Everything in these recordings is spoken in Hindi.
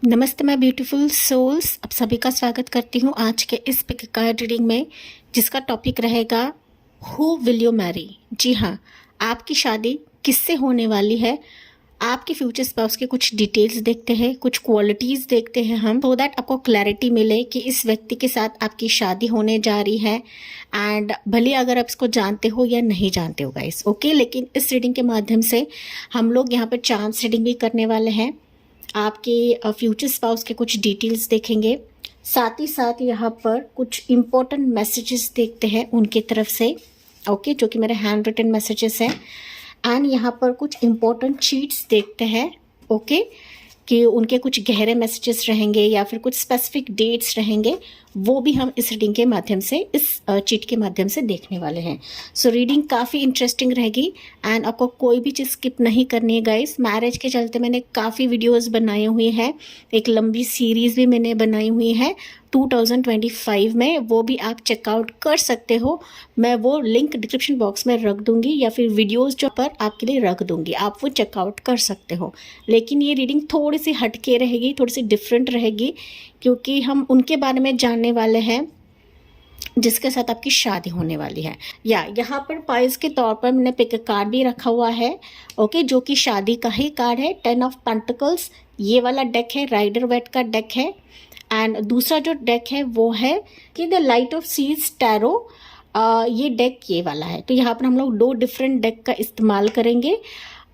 नमस्ते माय ब्यूटीफुल सोल्स, आप सभी का स्वागत करती हूँ आज के इस पिक कार्ड रीडिंग में, जिसका टॉपिक रहेगा हु विल यू मैरी। जी हाँ, आपकी शादी किससे होने वाली है। आपके फ्यूचर स्पाउस के कुछ डिटेल्स देखते हैं, कुछ क्वालिटीज़ देखते हैं हम, सो दैट आपको क्लैरिटी मिले कि इस व्यक्ति के साथ आपकी शादी होने जा रही है। एंड भले अगर आप इसको जानते हो या नहीं जानते हो गाइस, ओके। लेकिन इस रीडिंग के माध्यम से हम लोग यहाँ पर चांस रीडिंग भी करने वाले हैं। आपके फ्यूचर स्पाउस के कुछ डिटेल्स देखेंगे, साथ ही साथ यहाँ पर कुछ इम्पोर्टेंट मैसेजेस देखते हैं उनकी तरफ से, ओके, जो कि मेरे हैंड रिटन मैसेजेस हैं। एंड यहाँ पर कुछ इम्पोर्टेंट चीट्स देखते हैं, ओके, कि उनके कुछ गहरे मैसेजेस रहेंगे या फिर कुछ स्पेसिफिक डेट्स रहेंगे, वो भी हम इस रीडिंग के माध्यम से, इस चीट के माध्यम से देखने वाले हैं। सो रीडिंग काफ़ी इंटरेस्टिंग रहेगी एंड आपको कोई भी चीज़ स्किप नहीं करनी है गाइस। मैरिज के चलते मैंने काफ़ी वीडियोस बनाई हुई हैं, एक लंबी सीरीज़ भी मैंने बनाई हुई है 2025 में, वो भी आप चेकआउट कर सकते हो। मैं वो लिंक डिस्क्रिप्शन बॉक्स में रख दूंगी या फिर वीडियोस जो पर आपके लिए रख दूंगी, आप वो चेकआउट कर सकते हो। लेकिन ये रीडिंग थोड़ी सी हटके रहेगी, थोड़ी सी डिफरेंट रहेगी, क्योंकि हम उनके बारे में जानने वाले हैं जिसके साथ आपकी शादी होने वाली है। या यहाँ पर प्राइज के तौर पर मैंने पिक कार्ड भी रखा हुआ है, ओके, जो कि शादी का ही कार्ड है, 10 ऑफ पेंटिकल्स। ये वाला डेक है राइडर वेट का डेक है। एंड दूसरा जो डेक है वो है कि the light of seas tarot. ये डेक ये वाला है। तो यहाँ पर हम लोग 2 डिफरेंट डेक का इस्तेमाल करेंगे,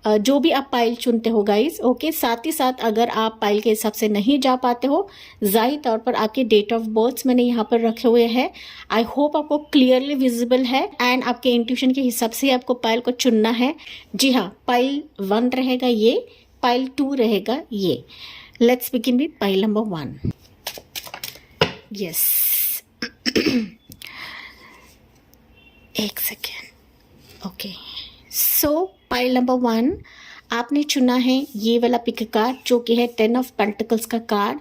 जो भी आप पाइल चुनते हो गाइस, ओके। साथ ही साथ अगर आप पाइल के हिसाब से नहीं जा पाते हो, ज़ाहिर तौर पर आपके डेट ऑफ बर्थ मैंने यहाँ पर रखे हुए हैं। आई होप आपको क्लियरली विजिबल है एंड आपके इंट्यूशन के हिसाब से आपको पाइल को चुनना है। जी हाँ, पाइल 1 रहेगा ये, पाइल 2 रहेगा ये। Let's begin with pile number 1। Yes एक second, okay. So pile number 1 आपने चुना है ये वाला पिक कार्ड, जो कि है 10 ऑफ पेंटिकल्स का कार्ड।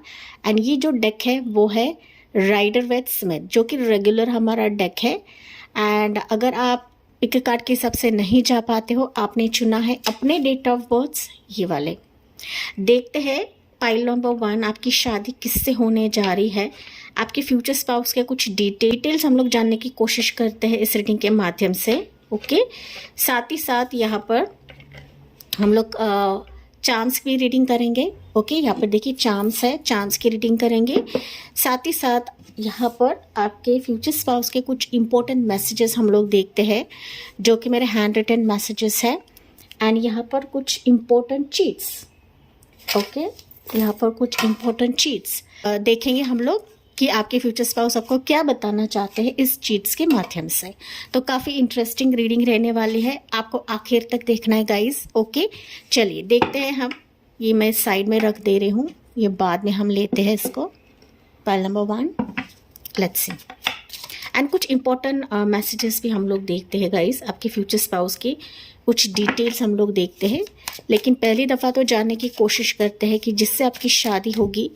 एंड ये जो डेक है वो है राइडर वेट स्मिथ, जो कि रेगुलर हमारा डेक है। एंड अगर आप पिक कार्ड के हिसाब से नहीं जा पाते हो, आपने चुना है अपने डेट ऑफ बर्थ ये वाले। देखते हैं पाइल नंबर 1 आपकी शादी किससे होने जा रही है। आपके फ्यूचर स्पाउस के कुछ डिटेल्स हम लोग जानने की कोशिश करते हैं इस रीडिंग के माध्यम से, ओके। साथ ही साथ यहाँ पर हम लोग चांस की रीडिंग करेंगे, ओके। यहाँ पर देखिए चांस है, चांस की रीडिंग करेंगे। साथ ही साथ यहाँ पर आपके फ्यूचर स्पाउस के कुछ इंपॉर्टेंट मैसेजेस हम लोग देखते हैं, जो कि मेरे हैंड रिटन मैसेजेस है। एंड यहाँ पर कुछ इम्पोर्टेंट चीट्स, ओके, यहाँ पर कुछ इम्पोर्टेंट चीट्स देखेंगे हम लोग कि आपके फ्यूचर स्पाउस आपको क्या बताना चाहते हैं इस चीट्स के माध्यम से। तो काफ़ी इंटरेस्टिंग रीडिंग रहने वाली है, आपको आखिर तक देखना है गाइस, ओके। चलिए देखते हैं हम। ये मैं साइड में रख दे रही हूँ, ये बाद में हम लेते हैं इसको। Pile number 1, let's see. And कुछ इंपॉर्टेंट मैसेजेस भी हम लोग देखते हैं गाइस, आपके फ्यूचर स्पाउस की कुछ डिटेल्स हम लोग देखते हैं। लेकिन पहली दफ़ा तो जानने की कोशिश करते हैं कि जिससे आपकी शादी होगी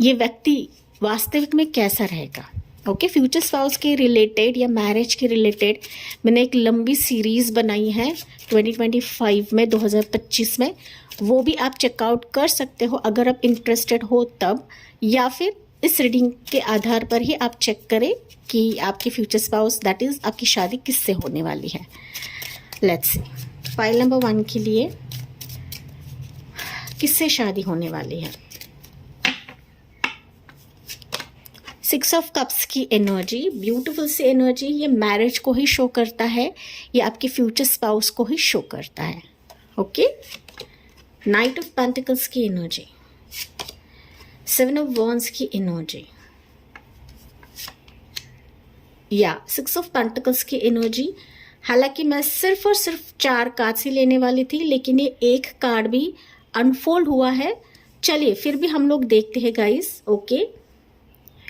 ये व्यक्ति वास्तविक में कैसा रहेगा, ओके। फ्यूचर स्पाउस के रिलेटेड या मैरिज के रिलेटेड मैंने एक लंबी सीरीज़ बनाई है 2025 में, 2025 में, वो भी आप चेकआउट कर सकते हो अगर आप इंटरेस्टेड हो तब, या फिर इस रीडिंग के आधार पर ही आप चेक करें कि आपके फ्यूचर स्पाउस दैट इज़ आपकी शादी किससे होने वाली है। लेट्स सी पाइल नंबर 1 के लिए किससे शादी होने वाली है। 6 ऑफ कप्स की एनर्जी, ब्यूटीफुल सी एनर्जी, ये मैरिज को ही शो करता है, ये आपके फ्यूचर स्पाउस को ही शो करता है, ओके। नाइट ऑफ पेंटिकल्स की एनर्जी, 7 ऑफ वॉन्ड्स की एनर्जी, या 6 ऑफ पेंटिकल्स की एनर्जी। हालांकि मैं सिर्फ और सिर्फ 4 कार्ड ही लेने वाली थी, लेकिन ये एक कार्ड भी अनफोल्ड हुआ है। चलिए फिर भी हम लोग देखते हैं गाइस, ओके।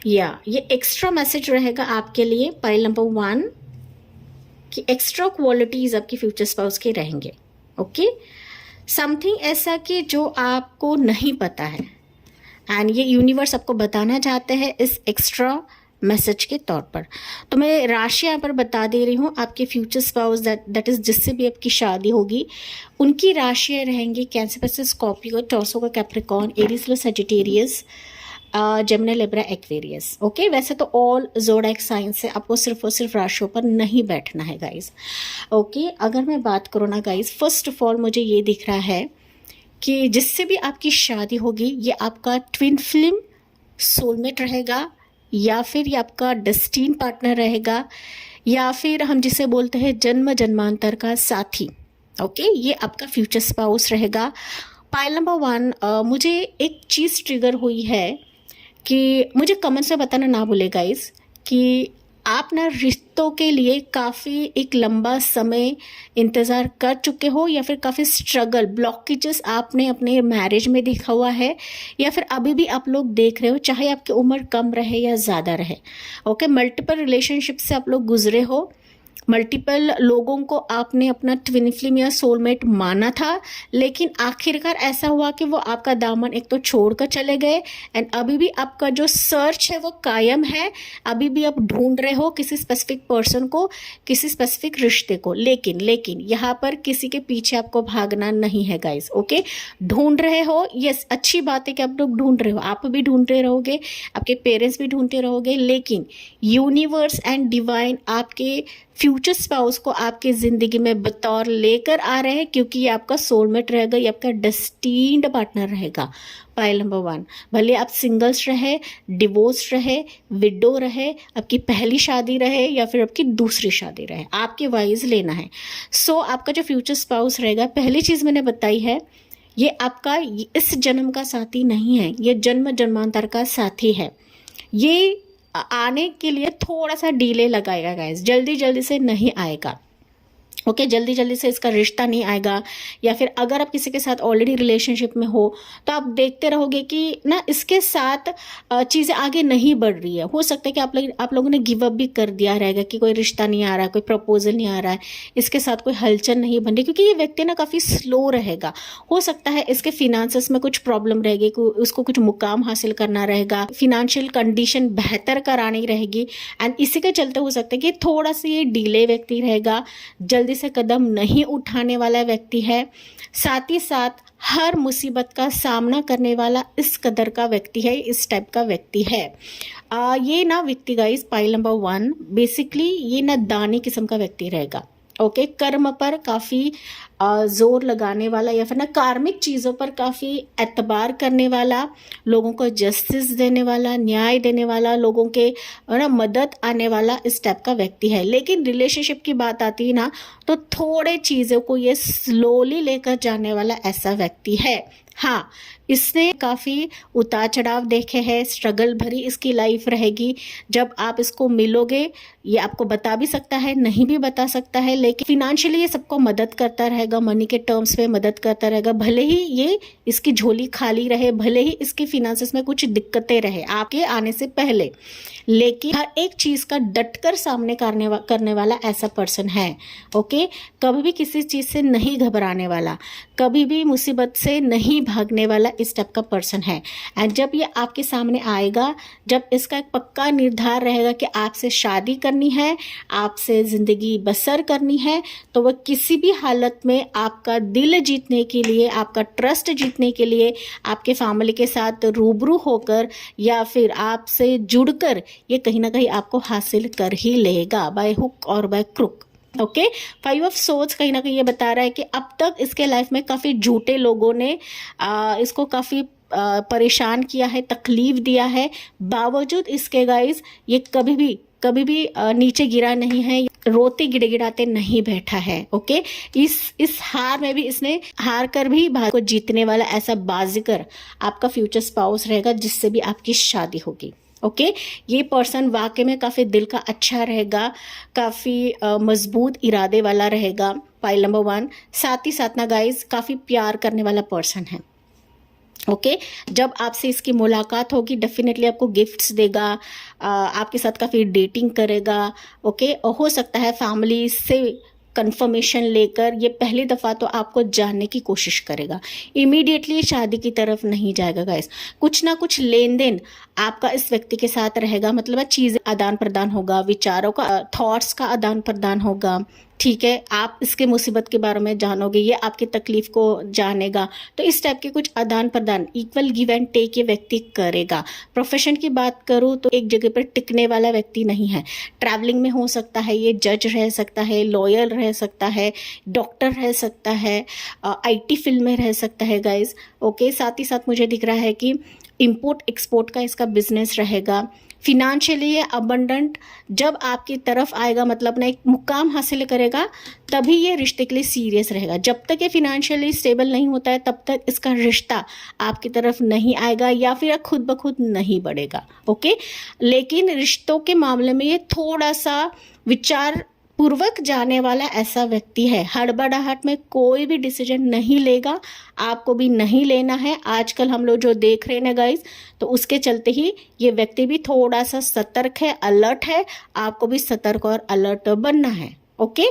या ये एक्स्ट्रा मैसेज रहेगा आपके लिए पाइल नंबर 1 कि एक्स्ट्रा क्वालिटीज आपके फ्यूचर स्पाउस के रहेंगे, ओके। समथिंग ऐसा कि जो आपको नहीं पता है एंड ये यूनिवर्स आपको बताना चाहते हैं इस एक्स्ट्रा मैसेज के तौर पर। तो मैं राशि यहाँ पर बता दे रही हूँ, आपके फ्यूचर स्पाउस दैट इज जिससे भी आपकी शादी होगी उनकी राशियाँ रहेंगी कैंसर, पिस्सस, स्कॉर्पियो, टॉर्सो का Capricorn, Aries, Sagittarius, Gemini, Libra, Aquarius. Okay, वैसे तो ऑल ज़ोडिएक साइंस है, आपको सिर्फ और सिर्फ राशियों पर नहीं बैठना है गाइज। ओके, अगर मैं बात करूँ ना गाइज, फर्स्ट ऑफ ऑल मुझे ये दिख रहा है कि जिससे भी आपकी शादी होगी ये आपका ट्विन फ्लेम सोलमेट रहेगा, या फिर ये आपका डेस्टिन पार्टनर रहेगा, या फिर हम जिसे बोलते हैं जन्म जन्मांतर का साथी। ओके, ये आपका फ्यूचर स्पाउस रहेगा। पाइल नंबर 1, मुझे एक चीज़ ट्रिगर हुई है कि मुझे कमेंट्स में बताना ना भूले गाइस कि आप ना रिश्तों के लिए काफ़ी एक लंबा समय इंतज़ार कर चुके हो, या फिर काफ़ी स्ट्रगल, ब्लॉकेजेस आपने अपने मैरिज में देखा हुआ है, या फिर अभी भी आप लोग देख रहे हो, चाहे आपकी उम्र कम रहे या ज़्यादा रहे। ओके, मल्टीपल रिलेशनशिप से आप लोग गुजरे हो, मल्टीपल लोगों को आपने अपना ट्विन फ्लेम या सोलमेट माना था, लेकिन आखिरकार ऐसा हुआ कि वो आपका दामन एक तो छोड़कर चले गए, एंड अभी भी आपका जो सर्च है वो कायम है। अभी भी आप ढूंढ रहे हो किसी स्पेसिफिक पर्सन को, किसी स्पेसिफिक रिश्ते को, लेकिन यहाँ पर किसी के पीछे आपको भागना नहीं है गाइस। ओके, ढूंढ रहे हो, यस, अच्छी बात है कि आप लोग ढूंढ रहे हो, आप भी ढूंढते रहोगे, आपके पेरेंट्स भी ढूंढते रहोगे, लेकिन यूनिवर्स एंड डिवाइन आपके फ्यूचर स्पाउस को आपकी ज़िंदगी में बतौर लेकर आ रहे हैं, क्योंकि ये आपका सोलमेट रहेगा, ये आपका डेस्टिन्ड पार्टनर रहेगा। पाइल नंबर 1, भले आप सिंगल्स रहे, डिवोर्स रहे, विडो रहे, आपकी पहली शादी रहे या फिर आपकी दूसरी शादी रहे, आपके वाइज लेना है। सो आपका जो फ्यूचर स्पाउस रहेगा, पहली चीज़ मैंने बताई है, ये आपका इस जन्म का साथी नहीं है, ये जन्म जन्मांतर का साथी है। ये आने के लिए थोड़ा सा डिले लगाएगा गाइस, जल्दी से नहीं आएगा। ओके, जल्दी से इसका रिश्ता नहीं आएगा, या फिर अगर आप किसी के साथ ऑलरेडी रिलेशनशिप में हो तो आप देखते रहोगे कि ना इसके साथ चीज़ें आगे नहीं बढ़ रही है। हो सकता है कि आप लोगों ने गिव अप भी कर दिया रहेगा कि कोई रिश्ता नहीं आ रहा है, कोई प्रपोजल नहीं आ रहा है, इसके साथ कोई हलचल नहीं बन रही, क्योंकि ये व्यक्ति ना काफ़ी स्लो रहेगा। हो सकता है इसके फिनांसेस में कुछ प्रॉब्लम रहेगी, उसको कुछ मुकाम हासिल करना रहेगा, फिनेंशियल कंडीशन बेहतर करानी रहेगी, एंड इसी के चलते हो सकता है कि थोड़ा सा ये डिले व्यक्ति रहेगा, जल्दी से कदम नहीं उठाने वाला व्यक्ति है। साथ ही साथ हर मुसीबत का सामना करने वाला इस कदर का व्यक्ति है, इस टाइप का व्यक्ति है। ये ना व्यक्ति गाइस, पाइल नंबर 1, बेसिकली ये ना दानी किस्म का व्यक्ति रहेगा। ओके, कर्म पर काफ़ी जोर लगाने वाला, या फिर ना कार्मिक चीज़ों पर काफ़ी एतबार करने वाला, लोगों को जस्टिस देने वाला, न्याय देने वाला, लोगों के ना मदद आने वाला, इस टाइप का व्यक्ति है। लेकिन रिलेशनशिप की बात आती है ना, तो थोड़े चीज़ों को ये स्लोली लेकर जाने वाला ऐसा व्यक्ति है। हाँ, इसने काफ़ी उतार चढ़ाव देखे हैं, स्ट्रगल भरी इसकी लाइफ रहेगी। जब आप इसको मिलोगे, ये आपको बता भी सकता है, नहीं भी बता सकता है, लेकिन फिनेंशियली ये सबको मदद करता रहेगा, मनी के टर्म्स पे मदद करता रहेगा। भले ही ये इसकी झोली खाली रहे, भले ही इसकी फिनेंसेस में कुछ दिक्कतें रहे आपके आने से पहले, लेकिन हर एक चीज़ का डटकर सामने करने वाला ऐसा पर्सन है। ओके, कभी भी किसी चीज़ से नहीं घबराने वाला, कभी भी मुसीबत से नहीं भागने वाला, इस टाइप का पर्सन है। एंड जब ये आपके सामने आएगा, जब इसका एक पक्का निर्धार रहेगा कि आपसे शादी करनी है, आपसे ज़िंदगी बसर करनी है, तो वह किसी भी हालत में आपका दिल जीतने के लिए, आपका ट्रस्ट जीतने के लिए, आपके फैमिली के साथ रूबरू होकर या फिर आपसे जुड़कर ये कहीं ना कहीं आपको हासिल कर ही लेगा, बाय हुक और by crook. Okay, 5 of swords कहीं ना कहीं ये बता रहा है कि अब तक इसके लाइफ में काफ़ी झूठे लोगों ने इसको काफ़ी परेशान किया है, तकलीफ दिया है, बावजूद इसके गाइस ये कभी भी नीचे गिरा नहीं है, रोते गिड़गिड़ाते नहीं बैठा है। ओके, इस हार में भी इसने हार कर भी भारत को जीतने वाला ऐसा बाजीगर आपका फ्यूचर स्पाउस रहेगा, जिससे भी आपकी शादी होगी। ओके, ये पर्सन वाकई में काफ़ी दिल का अच्छा रहेगा, काफ़ी मजबूत इरादे वाला रहेगा, पाइल नंबर 1। साथ ही साथ ना गाइज काफ़ी प्यार करने वाला पर्सन है। ओके, जब आपसे इसकी मुलाकात होगी डेफिनेटली आपको गिफ्ट्स देगा, आपके साथ काफ़ी डेटिंग करेगा। ओके, और हो सकता है फैमिली से कंफर्मेशन लेकर ये पहली दफ़ा तो आपको जानने की कोशिश करेगा, इमीडिएटली शादी की तरफ नहीं जाएगा गाइस। कुछ ना कुछ लेन देन आपका इस व्यक्ति के साथ रहेगा, मतलब चीज़ें आदान प्रदान होगा, विचारों का, थॉट्स का आदान प्रदान होगा, ठीक है। आप इसके मुसीबत के बारे में जानोगे, ये आपकी तकलीफ को जानेगा। तो इस टाइप के कुछ आदान प्रदान, इक्वल गिव एंड टेक ये व्यक्ति करेगा। प्रोफेशन की बात करूँ तो एक जगह पर टिकने वाला व्यक्ति नहीं है। ट्रैवलिंग में हो सकता है, ये जज रह सकता है, लॉयर रह सकता है, डॉक्टर रह सकता है, IT फील्ड में रह सकता है गाइज। ओके, साथ ही साथ मुझे दिख रहा है कि इंपोर्ट एक्सपोर्ट का इसका बिजनेस रहेगा। फिनेंशियली ये अबंडेंट जब आपकी तरफ आएगा, मतलब अपना एक मुकाम हासिल करेगा, तभी ये रिश्ते के लिए सीरियस रहेगा। जब तक ये फिनेंशियली स्टेबल नहीं होता है तब तक इसका रिश्ता आपकी तरफ नहीं आएगा या फिर खुद ब खुद नहीं बढ़ेगा। ओके, लेकिन रिश्तों के मामले में ये थोड़ा सा विचार पूर्वक जाने वाला ऐसा व्यक्ति है। हड़बड़ाहट में कोई भी डिसीजन नहीं लेगा, आपको भी नहीं लेना है। आजकल हम लोग जो देख रहे हैं ना गाइस, तो उसके चलते ही ये व्यक्ति भी थोड़ा सा सतर्क है, अलर्ट है। आपको भी सतर्क और अलर्ट बनना है। ओके,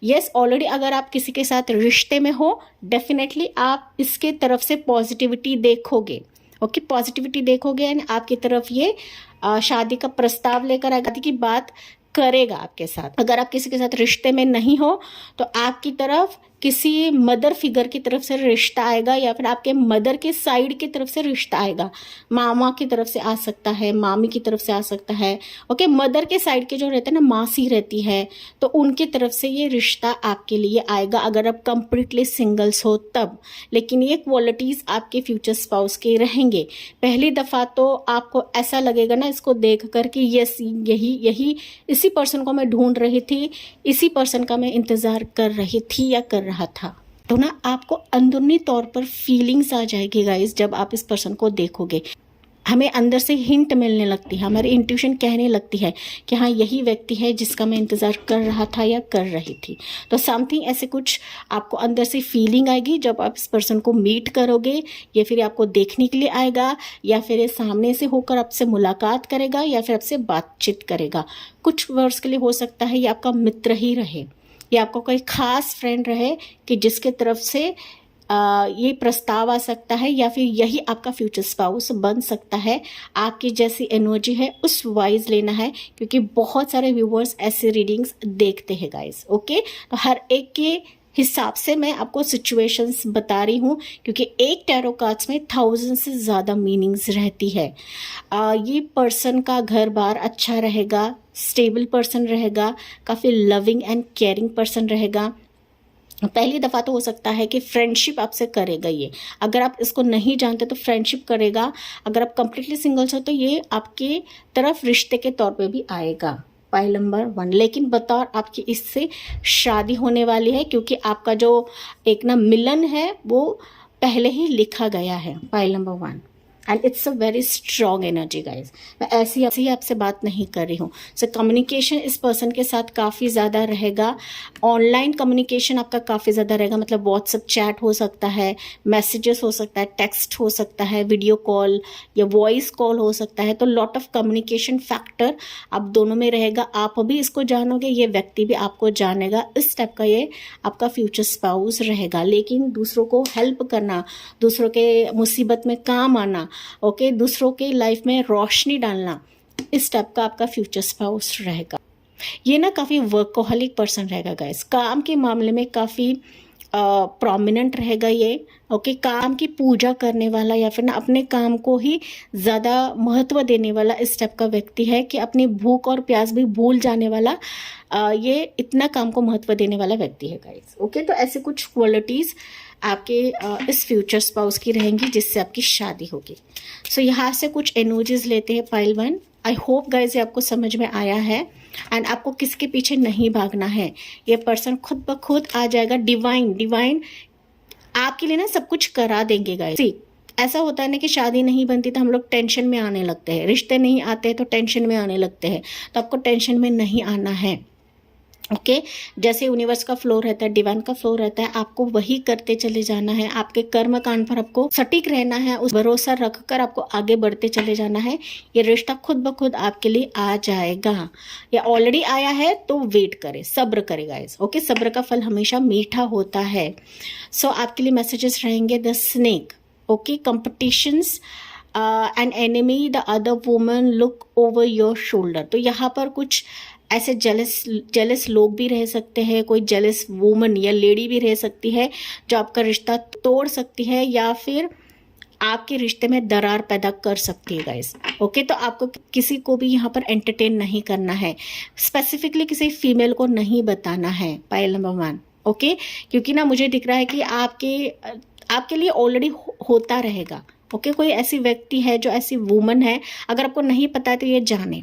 यस, ऑलरेडी अगर आप किसी के साथ रिश्ते में हो, डेफिनेटली आप इसके तरफ से पॉजिटिविटी देखोगे। ओके, पॉजिटिविटी देखोगे एंड आपकी तरफ ये शादी का प्रस्ताव लेकर आएगा, शादी की बात करेगा आपके साथ। अगर आप किसी के साथ रिश्ते में नहीं हो तो आपकी तरफ किसी मदर फिगर की तरफ से रिश्ता आएगा या फिर आपके मदर के साइड की तरफ से रिश्ता आएगा। मामा की तरफ से आ सकता है, मामी की तरफ से आ सकता है। ओके, मदर के साइड के जो रहते हैं ना, मासी रहती है, तो उनकी तरफ से ये रिश्ता आपके लिए आएगा अगर आप कंप्लीटली सिंगल्स हो तब। लेकिन ये क्वालिटीज आपके फ्यूचर स्पाउस के रहेंगे। पहली दफा तो आपको ऐसा लगेगा ना इसको देख कर कि यस, यही इसी पर्सन को मैं ढूंढ रही थी, इसी पर्सन का मैं इंतजार कर रही थी या कर रहा था। तो ना आपको अंदरूनी तौर पर फीलिंग्स आ जाएगी गाइस। जब आप इस पर्सन को देखोगे, हमें अंदर से हिंट मिलने लगती है, हमारी इंट्यूशन कहने लगती है कि हाँ, यही व्यक्ति है जिसका मैं इंतजार कर रहा था या कर रही थी। तो समथिंग ऐसे कुछ आपको अंदर से फीलिंग आएगी जब आप इस पर्सन को मीट करोगे, या फिर आपको देखने के लिए आएगा, या फिर ये सामने से होकर आपसे मुलाकात करेगा, या फिर आपसे बातचीत करेगा। कुछ वर्ड्स के लिए हो सकता है ये आपका मित्र ही रहे, या आपका कोई खास फ्रेंड रहे कि जिसके तरफ से ये प्रस्ताव आ सकता है, या फिर यही आपका फ्यूचर स्पाउस बन सकता है। आपकी जैसी एनर्जी है उस वाइज लेना है, क्योंकि बहुत सारे व्यूवर्स ऐसे रीडिंग्स देखते हैं गाइस। ओके, तो हर एक के हिसाब से मैं आपको सिचुएशंस बता रही हूँ, क्योंकि एक टैरो कार्ड्स में 1000 से ज़्यादा मीनिंग्स रहती है। ये पर्सन का घर बार अच्छा रहेगा, स्टेबल पर्सन रहेगा, काफ़ी लविंग एंड केयरिंग पर्सन रहेगा। पहली दफ़ा तो हो सकता है कि फ्रेंडशिप आपसे करेगा ये। अगर आप इसको नहीं जानते तो फ्रेंडशिप करेगा। अगर आप कंप्लीटली सिंगल्स हो तो ये आपके तरफ रिश्ते के तौर पे भी आएगा। Pile number 1। लेकिन बतौर आपकी इससे शादी होने वाली है, क्योंकि आपका जो एक ना मिलन है वो पहले ही लिखा गया है। Pile number 1 and it's a very strong energy guys. मैं ऐसी आपसे बात नहीं कर रही हूँ। सो कम्युनिकेशन इस पर्सन के साथ काफ़ी ज़्यादा रहेगा। ऑनलाइन कम्युनिकेशन आपका काफ़ी ज़्यादा रहेगा, मतलब व्हाट्सएप चैट हो सकता है, मैसेजेस हो सकता है, टेक्स्ट हो सकता है, वीडियो कॉल या वॉइस कॉल हो सकता है। तो लॉट ऑफ कम्युनिकेशन फैक्टर आप दोनों में रहेगा। आप भी इसको जानोगे, ये व्यक्ति भी आपको जानेगा। इस टाइप का ये आपका फ्यूचर स्पाउस रहेगा। लेकिन दूसरों को हेल्प करना, दूसरों के मुसीबत में काम आना, ओके, दूसरों के लाइफ में रोशनी डालना, इस टाइप का आपका फ्यूचर स्पाउस रहेगा। ये ना काफ़ी वर्कोहलिक पर्सन रहेगा गाइस। काम के मामले में काफ़ी प्रोमिनेंट रहेगा ये। ओके, काम की पूजा करने वाला या फिर ना अपने काम को ही ज़्यादा महत्व देने वाला इस टाइप का व्यक्ति है कि अपनी भूख और प्यास भी भूल जाने वाला, ये इतना काम को महत्व देने वाला व्यक्ति है गाइस। ओके, तो ऐसे कुछ क्वालिटीज़ आपके इस फ्यूचर स्पाउस की रहेंगी जिससे आपकी शादी होगी। सो यहाँ से कुछ एनर्जीज लेते हैं पाइल 1। आई होप गाइस ये आपको समझ में आया है एंड आपको किसके पीछे नहीं भागना है। ये पर्सन खुद ब खुद आ जाएगा। डिवाइन आपके लिए ना सब कुछ करा देंगे गाइस। ऐसा होता है ना कि शादी नहीं बनती तो हम लोग टेंशन में आने लगते हैं, रिश्ते नहीं आते तो टेंशन में आने लगते हैं। तो आपको टेंशन में नहीं आना है। ओके जैसे यूनिवर्स का फ्लो रहता है, डिवाइन का फ्लो रहता है, आपको वही करते चले जाना है। आपके कर्म कांड पर आपको सटीक रहना है, उस भरोसा रखकर आपको आगे बढ़ते चले जाना है। ये रिश्ता खुद ब खुद आपके लिए आ जाएगा, या ऑलरेडी आया है तो वेट करे, सब्र करेगा इस। ओके सब्र का फल हमेशा मीठा होता है। सो आपके लिए मैसेजेस रहेंगे the snake. Okay competitions an enemy the other woman look over your shoulder. तो यहाँ पर कुछ ऐसे जेलस लोग भी रह सकते हैं, कोई जेलस वुमन या लेडी भी रह सकती है जो आपका रिश्ता तोड़ सकती है या फिर आपके रिश्ते में दरार पैदा कर सकती है गाइस। ओके तो आपको किसी को भी यहाँ पर एंटरटेन नहीं करना है, स्पेसिफिकली किसी फीमेल को नहीं बताना है, पॉइंट नंबर 1। ओके क्योंकि ना मुझे दिख रहा है कि आपके लिए ऑलरेडी होता रहेगा। ओके कोई ऐसी व्यक्ति है जो ऐसी वुमन है, अगर आपको नहीं पता है तो ये जाने,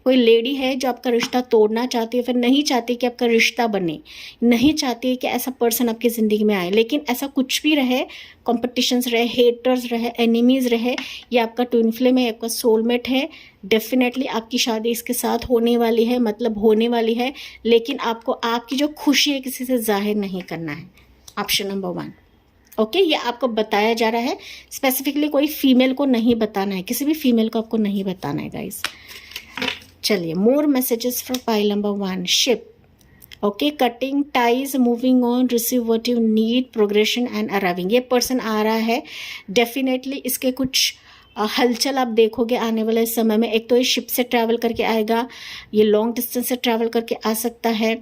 कोई लेडी है जो आपका रिश्ता तोड़ना चाहती है, फिर नहीं चाहती कि आपका रिश्ता बने, नहीं चाहती कि ऐसा पर्सन आपकी ज़िंदगी में आए। लेकिन ऐसा कुछ भी रहे, कॉम्पिटिशन्स रहे, हेटर्स रहे, एनिमीज़ रहे, ये आपका ट्विन फ्लेम है, आपका सोलमेट है, डेफिनेटली आपकी शादी इसके साथ होने वाली है, मतलब होने वाली है। लेकिन आपको आपकी जो खुशी है किसी से जाहिर नहीं करना है। Option number 1। ओके ये आपको बताया जा रहा है, स्पेसिफिकली कोई फीमेल को नहीं बताना है, किसी भी फीमेल को आपको नहीं बताना है गाइस। चलिए मोर messages from pile number 1 ship. Okay cutting ties, moving on, receive what you need, progression and arriving. ये पर्सन आ रहा है, डेफिनेटली इसके कुछ हलचल आप देखोगे आने वाले समय में। एक तो ये शिप से ट्रैवल करके आएगा, ये लॉन्ग डिस्टेंस से ट्रैवल करके आ सकता है,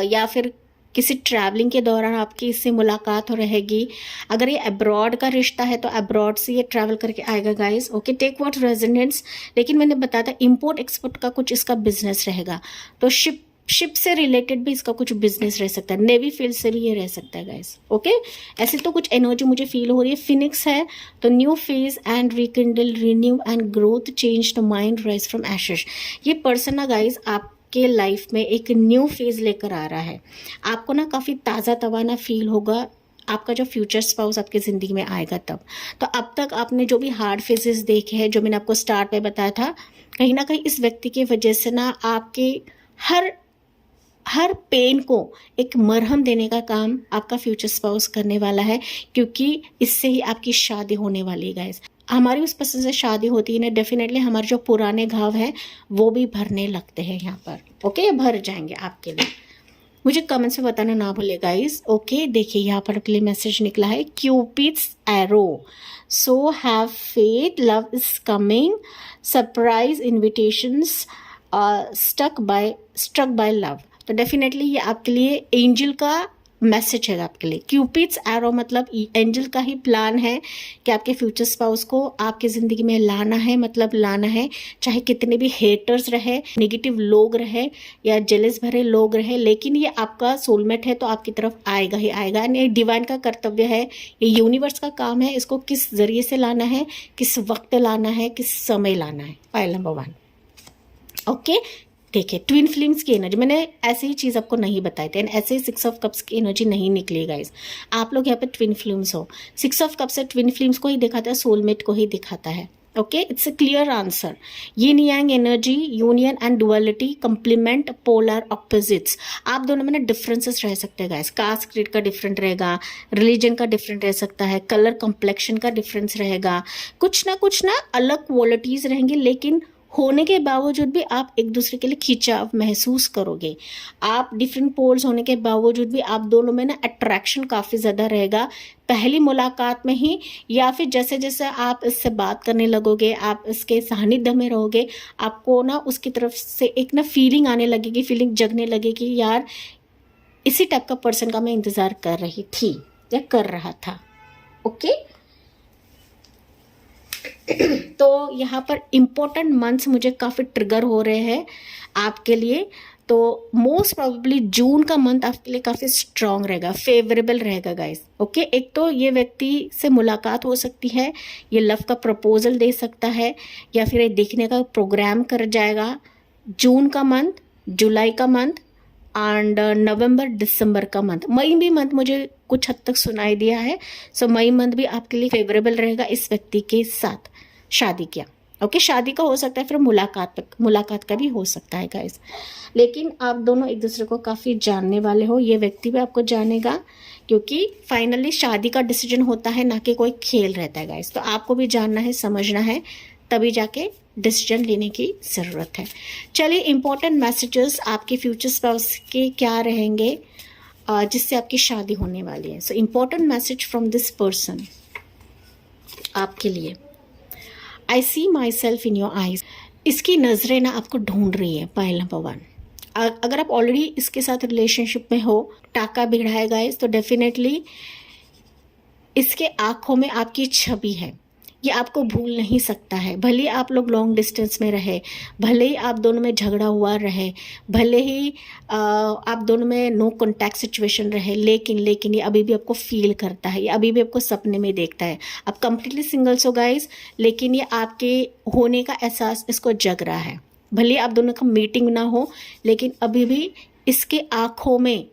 या फिर किसी ट्रैवलिंग के दौरान आपकी इससे मुलाकात हो रहेगी। अगर ये अब्रॉड का रिश्ता है तो अब्रॉड से ये ट्रैवल करके आएगा guys. Okay take what resonance. लेकिन मैंने बताया था इंपोर्ट एक्सपोर्ट का कुछ इसका बिजनेस रहेगा, तो शिप से रिलेटेड भी इसका कुछ बिजनेस रह सकता है, नेवी फील्ड से भी ये रह सकता है गाइस। ओके ऐसे तो कुछ एनर्जी मुझे फील हो रही है। फिनिक्स है तो new phase and rekindle, renew and growth, change the mind, rise from ashes. ये पर्सन ना गाइस आप के लाइफ में एक न्यू फेज लेकर आ रहा है। आपको ना काफ़ी ताज़ा तवाना फील होगा, आपका जो फ्यूचर स्पाउस आपकी ज़िंदगी में आएगा तब। तो अब तक आपने जो भी हार्ड फेजेस देखे हैं, जो मैंने आपको स्टार्ट में बताया था, कहीं ना कहीं इस व्यक्ति की वजह से ना आपके हर पेन को एक मरहम देने का काम आपका फ्यूचर स्पाउस करने वाला है, क्योंकि इससे ही आपकी शादी होने वाली है गाइस। हमारी उस पर्सन से शादी होती है ना, डेफिनेटली हमारे जो पुराने घाव हैं वो भी भरने लगते हैं यहाँ पर। ओके ये भर जाएंगे आपके लिए। मुझे कमेंट्स में बताना ना भूलिए गाइस। ओके देखिए यहाँ पर आपके लिए मैसेज निकला है, cupid's arrow, so have faith, love is coming, surprise invitations, struck by love. तो डेफिनेटली ये आपके लिए एंजल का मैसेज है आपके लिए। क्यूपिड्स एरो मतलब एंजल का ही प्लान है कि आपके फ्यूचर स्पाउस को आपकी ज़िंदगी में लाना है, मतलब लाना है, चाहे कितने भी हेटर्स रहे, नेगेटिव लोग रहे या जेलस भरे लोग रहे, लेकिन ये आपका सोलमेट है तो आपकी तरफ आएगा ही आएगा। ये डिवाइन का कर्तव्य है, ये यूनिवर्स का काम है, इसको किस जरिए से लाना है, किस वक्त लाना है, किस समय लाना है। Point number 1। ओके देखिए ट्विन फ्लेम्स की एनर्जी, मैंने ऐसे ही चीज़ आपको नहीं बताई थी, ऐसे ही 6 ऑफ कप्स की एनर्जी नहीं निकली गाइस। आप लोग यहाँ पे ट्विन फ्लेम्स हो, 6 ऑफ कप्स से ट्विन फ्लेम्स को ही दिखाता है, सोलमेट को ही दिखाता है। Okay it's a clear answer. Yin Yang energy, union and duality, complement, polar opposites. आप दोनों में ना डिफरेंसेस रह सकते हैं गाइस। कास्ट क्रीड का डिफरेंट रहेगा, रिलीजन का डिफरेंट रह सकता है, कलर कम्प्लेक्शन का डिफरेंस रहेगा, कुछ ना अलग क्वालिटीज़ रहेंगी, लेकिन होने के बावजूद भी आप एक दूसरे के लिए खिंचाव महसूस करोगे। आप डिफरेंट पोल्स होने के बावजूद भी आप दोनों में ना अट्रैक्शन काफ़ी ज़्यादा रहेगा पहली मुलाकात में ही, या फिर जैसे जैसे आप इससे बात करने लगोगे, आप इसके सानिध्य में रहोगे, आपको ना उसकी तरफ से एक ना फीलिंग आने लगेगी, फीलिंग जगने लगेगी, यार इसी टाइप का पर्सन का मैं इंतज़ार कर रही थी या कर रहा था। ओके तो यहाँ पर इम्पोर्टेंट मंथ्स मुझे काफ़ी ट्रिगर हो रहे हैं आपके लिए। तो मोस्ट प्रोबेबली जून का मंथ आपके लिए काफ़ी स्ट्रांग रहेगा, फेवरेबल रहेगा गाइस। ओके एक तो ये व्यक्ति से मुलाकात हो सकती है, ये लव का प्रपोजल दे सकता है, या फिर ये देखने का प्रोग्राम कर जाएगा। जून का मंथ, जुलाई का मंथ एंड नवंबर दिसंबर का मंथ, मई भी मंथ मुझे कुछ हद तक सुनाई दिया है। सो मई मंथ भी आपके लिए फेवरेबल रहेगा इस व्यक्ति के साथ शादी किया। ओके, शादी का हो सकता है, फिर मुलाकात का भी हो सकता है गाइस। लेकिन आप दोनों एक दूसरे को काफ़ी जानने वाले हो, ये व्यक्ति भी आपको जानेगा, क्योंकि फाइनली शादी का डिसीजन होता है, ना कि कोई खेल रहता है गाइस। तो आपको भी जानना है, समझना है, तभी जाके डिसीजन लेने की ज़रूरत है। चलिए, इंपॉर्टेंट मैसेजेस आपके फ्यूचर स्पाउस के क्या रहेंगे जिससे आपकी शादी होने वाली है। So important message from this person आपके लिए। I see myself in your eyes. इसकी नज़रें ना आपको ढूंढ रही है, पॉइंट नंबर 1। अगर आप ऑलरेडी इसके साथ रिलेशनशिप में हो, टाका भिड़ा है गाइस, तो डेफिनेटली इसके आंखों में आपकी छवि है, ये आपको भूल नहीं सकता है। भले आप लोग लॉन्ग डिस्टेंस में रहे, भले ही आप दोनों में झगड़ा हुआ रहे, भले ही आप दोनों में नो कॉन्टैक्ट सिचुएशन रहे, लेकिन ये अभी भी आपको फील करता है, ये अभी भी आपको सपने में देखता है। आप कंप्लीटली सिंगल्स हो गाइस, लेकिन ये आपके होने का एहसास इसको जग रहा है। भले आप दोनों का मीटिंग ना हो, लेकिन अभी भी इसके आँखों में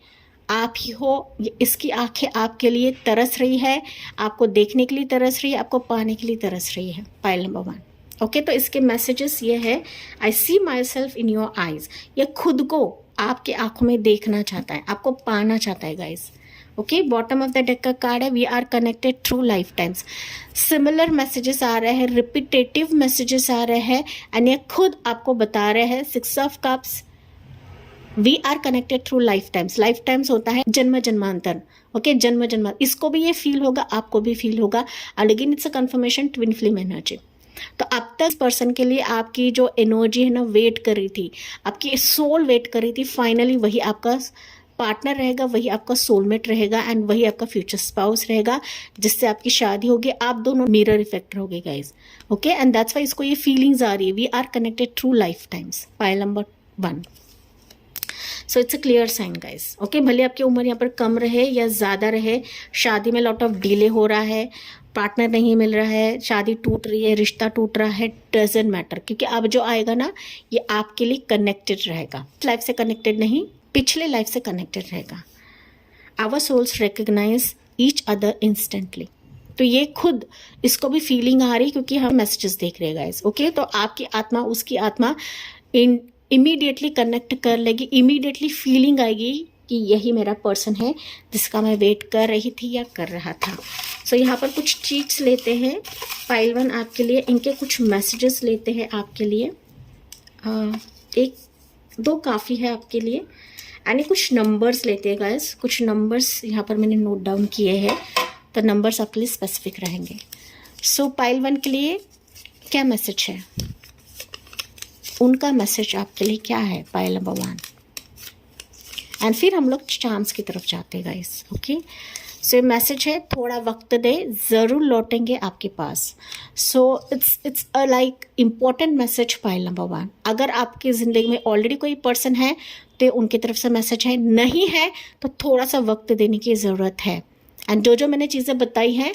आप ही हो। इसकी आंखें आपके लिए तरस रही है, आपको देखने के लिए तरस रही है, आपको पाने के लिए तरस रही है। Pile number 1। ओके, तो इसके मैसेजेस ये है, I see myself in your eyes. ये खुद को आपके आंखों में देखना चाहता है, आपको पाना चाहता है guys. Okay, bottom of the deck का कार्ड है, we are connected through lifetimes. Similar messages आ रहे हैं, रिपीटेटिव मैसेजेस आ रहे हैं, एंड ये खुद आपको बता रहे हैं, 6 of cups, we are connected through lifetimes. Lifetimes होता है जन्म जन्मांतर। ओके, जन्म इसको भी ये फील होगा, आपको भी फील होगा। And again it's a confirmation, twin flame energy. तो अब तक पर्सन के लिए आपकी जो एनर्जी है ना, वेट कर रही थी, आपकी सोल वेट कर रही थी, फाइनली वही आपका पार्टनर रहेगा, वही आपका सोलमेट रहेगा, एंड वही आपका फ्यूचर स्पाउस रहेगा, जिससे आपकी शादी होगी। आप दोनों मिरर इफेक्ट होगे guys. Okay, and that's why इसको ये फीलिंग्स आ रही है, we are connected through lifetimes. Pile number 1। So it's a clear sign guys. Okay, भले आपकी उम्र यहाँ पर कम रहे या ज़्यादा रहे, शादी में लॉट ऑफ डिले हो रहा है, पार्टनर नहीं मिल रहा है, शादी टूट रही है, रिश्ता टूट रहा है, डजेंट मैटर, क्योंकि अब जो आएगा ना, ये आपके लिए कनेक्टेड रहेगा। लाइफ से कनेक्टेड नहीं, पिछले लाइफ से कनेक्टेड रहेगा। Our souls recognise each other instantly. तो ये खुद इसको भी फीलिंग आ रही, क्योंकि हम मैसेजेस देख रहे हैं गाइस। ओके, तो आपकी आत्मा उसकी आत्मा इमीडिएटली कनेक्ट कर लेगी, इमीडिएटली फीलिंग आएगी कि यही मेरा पर्सन है जिसका मैं वेट कर रही थी या कर रहा था। सो यहाँ पर कुछ चीट्स लेते हैं पाइल 1 आपके लिए, इनके कुछ मैसेजेस लेते हैं आपके लिए। 1-2 काफ़ी है आपके लिए। यानी कुछ नंबर्स लेते हैं गाइस, कुछ नंबर्स यहाँ पर मैंने नोट डाउन किए हैं, तो नंबर्स आपके लिए स्पेसिफिक रहेंगे। सो पाइल 1 के लिए क्या मैसेज है, उनका मैसेज आपके लिए क्या है, पाइल नंबर 1। एंड फिर हम लोग चार्म्स की तरफ जाते हैं गाइस। ओके, सो मैसेज है, थोड़ा वक्त दे, ज़रूर लौटेंगे आपके पास। So it's a like important message, pile number 1। अगर आपकी ज़िंदगी में ऑलरेडी कोई पर्सन है तो उनकी तरफ से मैसेज है, नहीं है तो थोड़ा सा वक्त देने की ज़रूरत है। एंड जो मैंने चीज़ें बताई हैं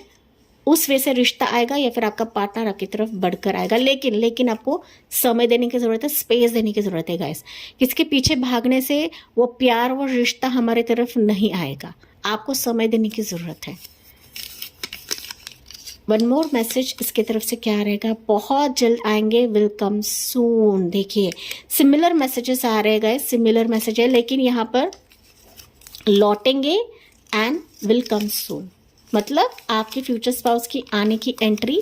उस वे से रिश्ता आएगा, या फिर आपका पार्टनर आपकी तरफ बढ़कर आएगा। लेकिन आपको समय देने की ज़रूरत है, स्पेस देने की ज़रूरत है गाइस। किसके पीछे भागने से वो प्यार और रिश्ता हमारे तरफ नहीं आएगा, आपको समय देने की ज़रूरत है। वन मोर मैसेज इसके तरफ से क्या रहेगा, बहुत जल्द आएंगे, विल कम सून। देखिए, सिमिलर मैसेजेस आ रहे गाइस, सिमिलर मैसेज है, लेकिन यहाँ पर लौटेंगे एंड विल कम सून, मतलब आपके फ्यूचर स्पाउस की आने की एंट्री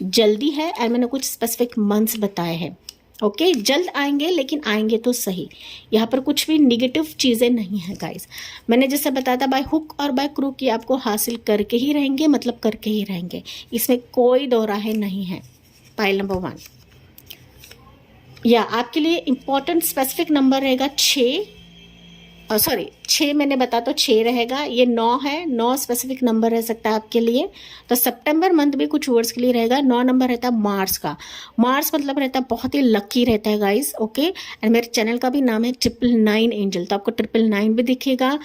जल्दी है। एंड मैंने कुछ स्पेसिफिक मंथ्स बताए हैं। ओके, जल्द आएंगे, लेकिन आएंगे तो सही। यहाँ पर कुछ भी निगेटिव चीज़ें नहीं हैं गाइस। मैंने जैसे बताया था, बाय हुक और बाय क्रूक की आपको हासिल करके ही रहेंगे, मतलब करके ही रहेंगे, इसमें कोई दो राहें नहीं है। पाइल नंबर 1 या आपके लिए इम्पॉर्टेंट स्पेसिफिक नंबर रहेगा 6 मैंने बता तो 6 रहेगा, ये 9 है, 9 स्पेसिफिक नंबर रह सकता है आपके लिए। तो सितंबर मंथ भी कुछ वर्ड्स के लिए रहेगा। 9 नंबर रहता है मार्स का। मार्स मतलब रहता है बहुत ही लकी रहता है गाइस। ओके, एंड मेरे चैनल का भी नाम है 999 एंजल, तो आपको 999 भी दिखेगा,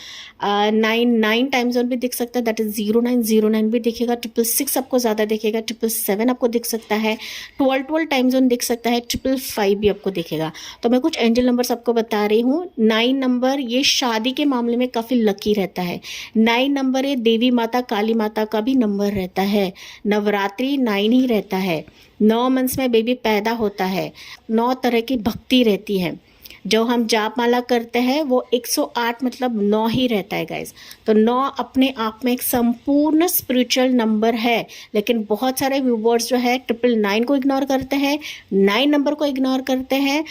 9 टाइम जोन भी दिख सकता है, दैट इज 0909 भी दिखेगा, 666 आपको ज़्यादा दिखेगा, 777 आपको दिख सकता है, 12 टाइम जोन दिख सकता है, 555 भी आपको दिखेगा। तो मैं कुछ एंजल नंबर्स आपको बता रही हूँ। 9 नंबर ये शादी के मामले में काफ़ी लकी रहता है। 9 नंबर है, देवी माता काली माता का भी नंबर रहता है। नवरात्रि 9 ही रहता है। 9 मंथ्स में बेबी पैदा होता है। 9 तरह की भक्ति रहती है। जो हम जाप माला करते हैं वो 108 मतलब 9 ही रहता है गाइस। तो 9 अपने आप में एक संपूर्ण स्पिरिचुअल नंबर है। लेकिन बहुत सारे व्यूवर्स जो है 999 को इग्नोर करते हैं, 9 नंबर को इग्नोर करते हैं।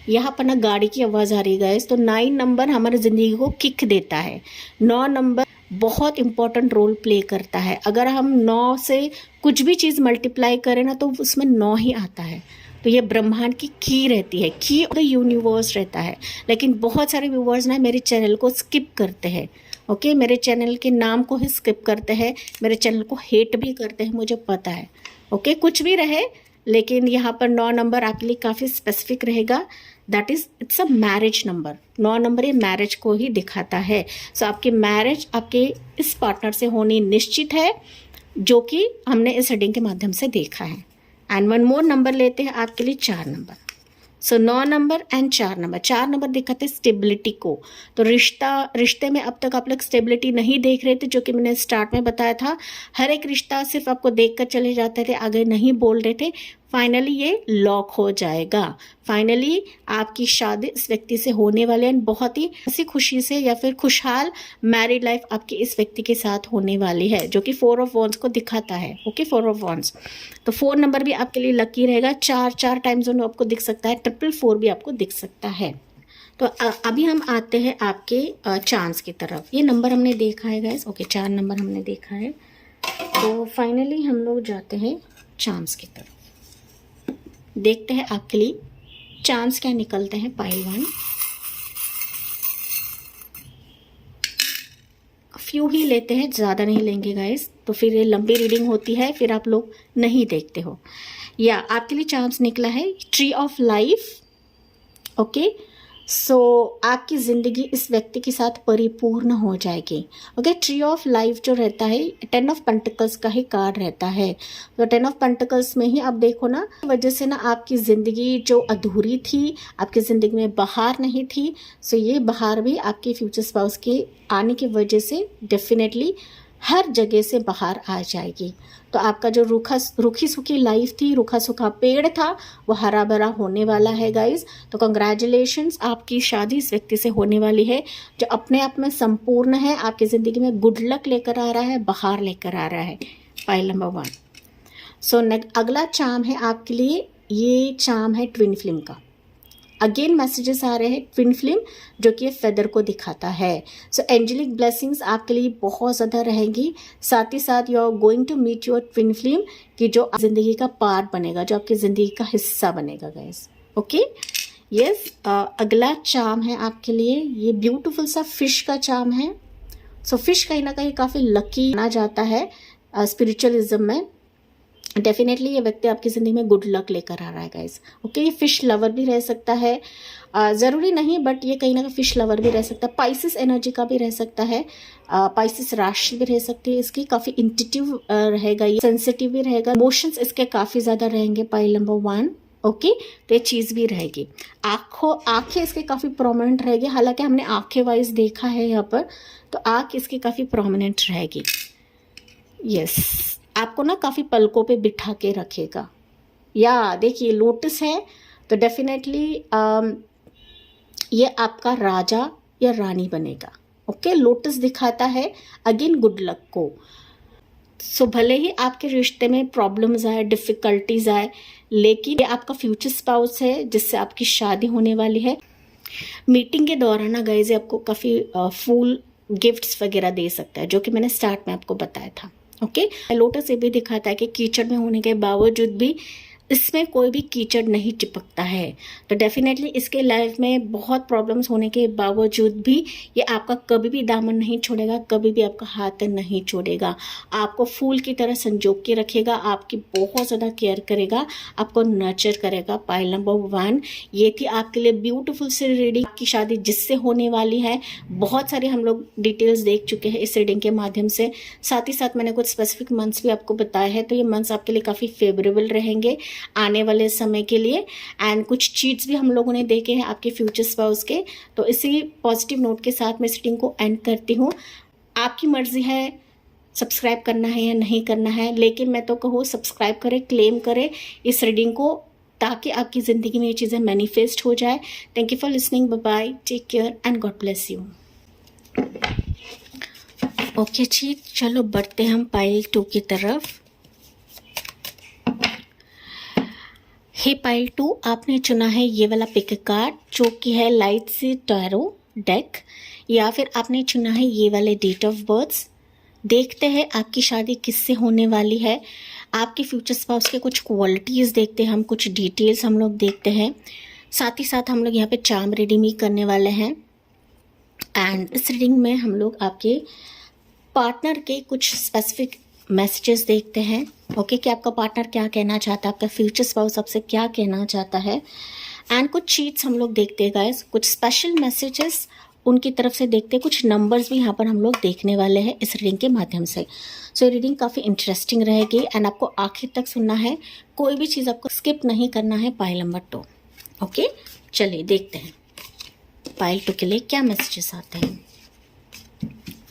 यहाँ पर ना गाड़ी की आवाज़ आ रही है गाइस। तो 9 नंबर हमारी ज़िंदगी को किक देता है। 9 नंबर बहुत इंपॉर्टेंट रोल प्ले करता है। अगर हम 9 से कुछ भी चीज़ मल्टीप्लाई करें ना तो उसमें 9 ही आता है। तो ये ब्रह्मांड की रहती है, की ऑफ द यूनिवर्स रहता है। लेकिन बहुत सारे व्यूवर्स ना मेरे चैनल को स्किप करते हैं। ओके, मेरे चैनल के नाम को ही स्किप करते हैं, मेरे चैनल को हेट भी करते हैं, मुझे पता है। ओके, कुछ भी रहे, लेकिन यहाँ पर 9 नंबर आपके लिए काफ़ी स्पेसिफिक रहेगा। That is it's a marriage number. 9 number ये मैरिज को ही दिखाता है। सो आपकी मैरिज आपके इस पार्टनर से होनी निश्चित है, जो कि हमने इस रीडिंग के माध्यम से देखा है। एंड वन मोर नंबर लेते हैं आपके लिए 4 number. So 9 number and 4 number. 4 number दिखाते हैं स्टेबिलिटी को। तो रिश्ते में अब तक आप लोग स्टेबिलिटी नहीं देख रहे थे, जो कि मैंने स्टार्ट में बताया था। हर एक रिश्ता सिर्फ आपको देखकर चले जाते थे, आगे नहीं बोल रहे थे। फाइनली ये लॉक हो जाएगा। फाइनली आपकी शादी इस व्यक्ति से होने वाले हैं। बहुत ही हंसी खुशी से या फिर खुशहाल मैरिड लाइफ आपकी इस व्यक्ति के साथ होने वाली है, जो कि 4 ऑफ वॉन्ड्स को दिखाता है। Okay, 4 of wands. तो 4 नंबर भी आपके लिए लकी रहेगा। 4 टाइम जोन आपको दिख सकता है, 444 भी आपको दिख सकता है। तो अभी हम आते हैं आपके चांस की तरफ। ये नंबर हमने देखा है गाइस। ओके, 4 नंबर हमने देखा है। तो फाइनली हम लोग जाते हैं चांस की तरफ। देखते हैं आपके लिए चांस क्या निकलते हैं। पाइल 1 फ्यू ही लेते हैं, ज़्यादा नहीं लेंगे गाइस, तो फिर ये लंबी रीडिंग होती है, फिर आप लोग नहीं देखते हो। या आपके लिए चांस निकला है ट्री ऑफ लाइफ। ओके, सो आपकी ज़िंदगी इस व्यक्ति के साथ परिपूर्ण हो जाएगी। ओके, ट्री ऑफ लाइफ जो रहता है 10 ऑफ पेंटिकल्स का ही कार्ड रहता है। तो 10 ऑफ पेंटिकल्स में ही आप देखो ना, वजह से ना आपकी ज़िंदगी जो अधूरी थी, आपकी ज़िंदगी में बहार नहीं थी, सो ये बहार भी आपके फ्यूचर स्पाउस के आने की वजह से डेफिनेटली हर जगह से बाहर आ जाएगी। तो आपका जो रूखी सूखी लाइफ थी, रूखा सूखा पेड़ था, वो हरा भरा होने वाला है गाइज। तो कंग्रेचुलेशंस, आपकी शादी इस व्यक्ति से होने वाली है, जो अपने आप में संपूर्ण है, आपकी ज़िंदगी में गुड लक लेकर आ रहा है, बहार लेकर आ रहा है। Pile number 1। सो अगला चार्म है आपके लिए, ये चार्म है ट्विन फ्लेम का। अगेन मैसेजेस आ रहे हैं ट्विन फ्लेम, जो कि फेदर को दिखाता है। सो एंजेलिक ब्लेसिंग्स आपके लिए बहुत ज़्यादा रहेंगी। साथ ही साथ you are going to meet your twin flame, कि जो ज़िंदगी का पार्ट बनेगा, जो आपकी ज़िंदगी का हिस्सा बनेगा गाइस। Okay, yes. अगला चार्म है आपके लिए, ये ब्यूटीफुल सा फिश का चार्म है। सो फिश कहीं ना कहीं काफ़ी लकी माना जाता है स्पिरिचुअलिज्म में। डेफिनेटली ये व्यक्ति आपकी ज़िंदगी में गुड लक लेकर आ रहा है गाइस। ओके, ये फिश लवर भी रह सकता है, ज़रूरी नहीं, बट ये कहीं ना कहीं फिश लवर भी रह सकता है। पाइसिस एनर्जी का भी रह सकता है, पाइसिस राशि भी रह सकती है इसकी। काफ़ी इंट्यूटिव रहेगा, ये सेंसिटिव भी रहेगा, इमोशंस इसके काफ़ी ज़्यादा रहेंगे। Pile number 1। ओके, तो ये चीज़ भी रहेगी। आँखें इसके काफ़ी प्रोमिनेंट रहेगी, हालांकि हमने आँखें वाइज देखा है यहाँ पर, तो आँख इसकी काफ़ी प्रोमिनेंट रहेगी। यस, आपको ना काफ़ी पलकों पे बिठा के रखेगा। या देखिए लोटस है, तो डेफिनेटली ये आपका राजा या रानी बनेगा। ओके, लोटस दिखाता है अगेन गुड लक को। सो भले ही आपके रिश्ते में प्रॉब्लम्स आए, डिफ़िकल्टीज आए, लेकिन ये आपका फ्यूचर स्पाउस है, जिससे आपकी शादी होने वाली है। मीटिंग के दौरान ना गाइस आपको काफ़ी फूल गिफ्ट्स वगैरह दे सकता है, जो कि मैंने स्टार्ट में आपको बताया था। ओके, लोटस ये भी दिखाता है कि कीचड़ में होने के बावजूद भी इसमें कोई भी कीचड़ नहीं चिपकता है। तो डेफिनेटली इसके लाइफ में बहुत प्रॉब्लम्स होने के बावजूद भी ये आपका कभी भी दामन नहीं छोड़ेगा, कभी भी आपका हाथ नहीं छोड़ेगा, आपको फूल की तरह संजोग के रखेगा, आपकी बहुत ज़्यादा केयर करेगा, आपको नर्चर करेगा। पाइल नंबर 1 ये थी आपके लिए ब्यूटीफुल सी रीडिंग, की शादी जिससे होने वाली है। बहुत सारे हम लोग डिटेल्स देख चुके हैं इस रीडिंग के माध्यम से। साथ ही साथ मैंने कुछ स्पेसिफिक मंथ्स भी आपको बताए हैं, तो ये मंथ्स आपके लिए काफ़ी फेवरेबल रहेंगे। आने वाले समय के लिए। एंड कुछ चीट्स भी हम लोगों ने देखे हैं आपके फ्यूचर स्पाउस के। तो इसी पॉजिटिव नोट के साथ मैं रीडिंग को एंड करती हूँ। आपकी मर्जी है सब्सक्राइब करना है या नहीं करना है, लेकिन मैं तो कहूँ सब्सक्राइब करें, क्लेम करें इस रीडिंग को, ताकि आपकी ज़िंदगी में ये चीज़ें मैनिफेस्ट हो जाए। Thank you for listening, bye bye, take care and God bless you. Okay जी, चलो बढ़ते हम पाइल 2 की तरफ। हे पाइल 2, आपने चुना है ये वाला पिक कार्ड जो कि है लाइट सी टैरो डेक, या फिर आपने चुना है ये वाले डेट ऑफ बर्थ्स। देखते हैं आपकी शादी किससे होने वाली है, आपके फ्यूचर स्पाउस के कुछ क्वालिटीज़ देखते हैं हम, कुछ डिटेल्स हम लोग देखते हैं। साथ ही साथ हम लोग यहाँ पे चार्म रीडिंग भी करने वाले हैं। एंड इस रीडिंग में हम लोग आपके पार्टनर के कुछ स्पेसिफिक मैसेजेस देखते हैं। ओके, कि आपका पार्टनर क्या कहना चाहता है, आपका फ्यूचर स्पाउस आपसे क्या कहना चाहता है। एंड कुछ चीट्स हम लोग देखते हैं गाइस, कुछ स्पेशल मैसेजेस उनकी तरफ से देखते हैं, कुछ नंबर्स भी यहाँ पर हम लोग देखने वाले हैं इस रीडिंग के माध्यम से। सो रीडिंग काफ़ी इंटरेस्टिंग रहेगी एंड आपको आखिर तक सुनना है, कोई भी चीज़ आपको स्किप नहीं करना है। Pile number 2। ओके, चलिए देखते हैं पाइल 2 के लिए क्या मैसेजेस आते हैं।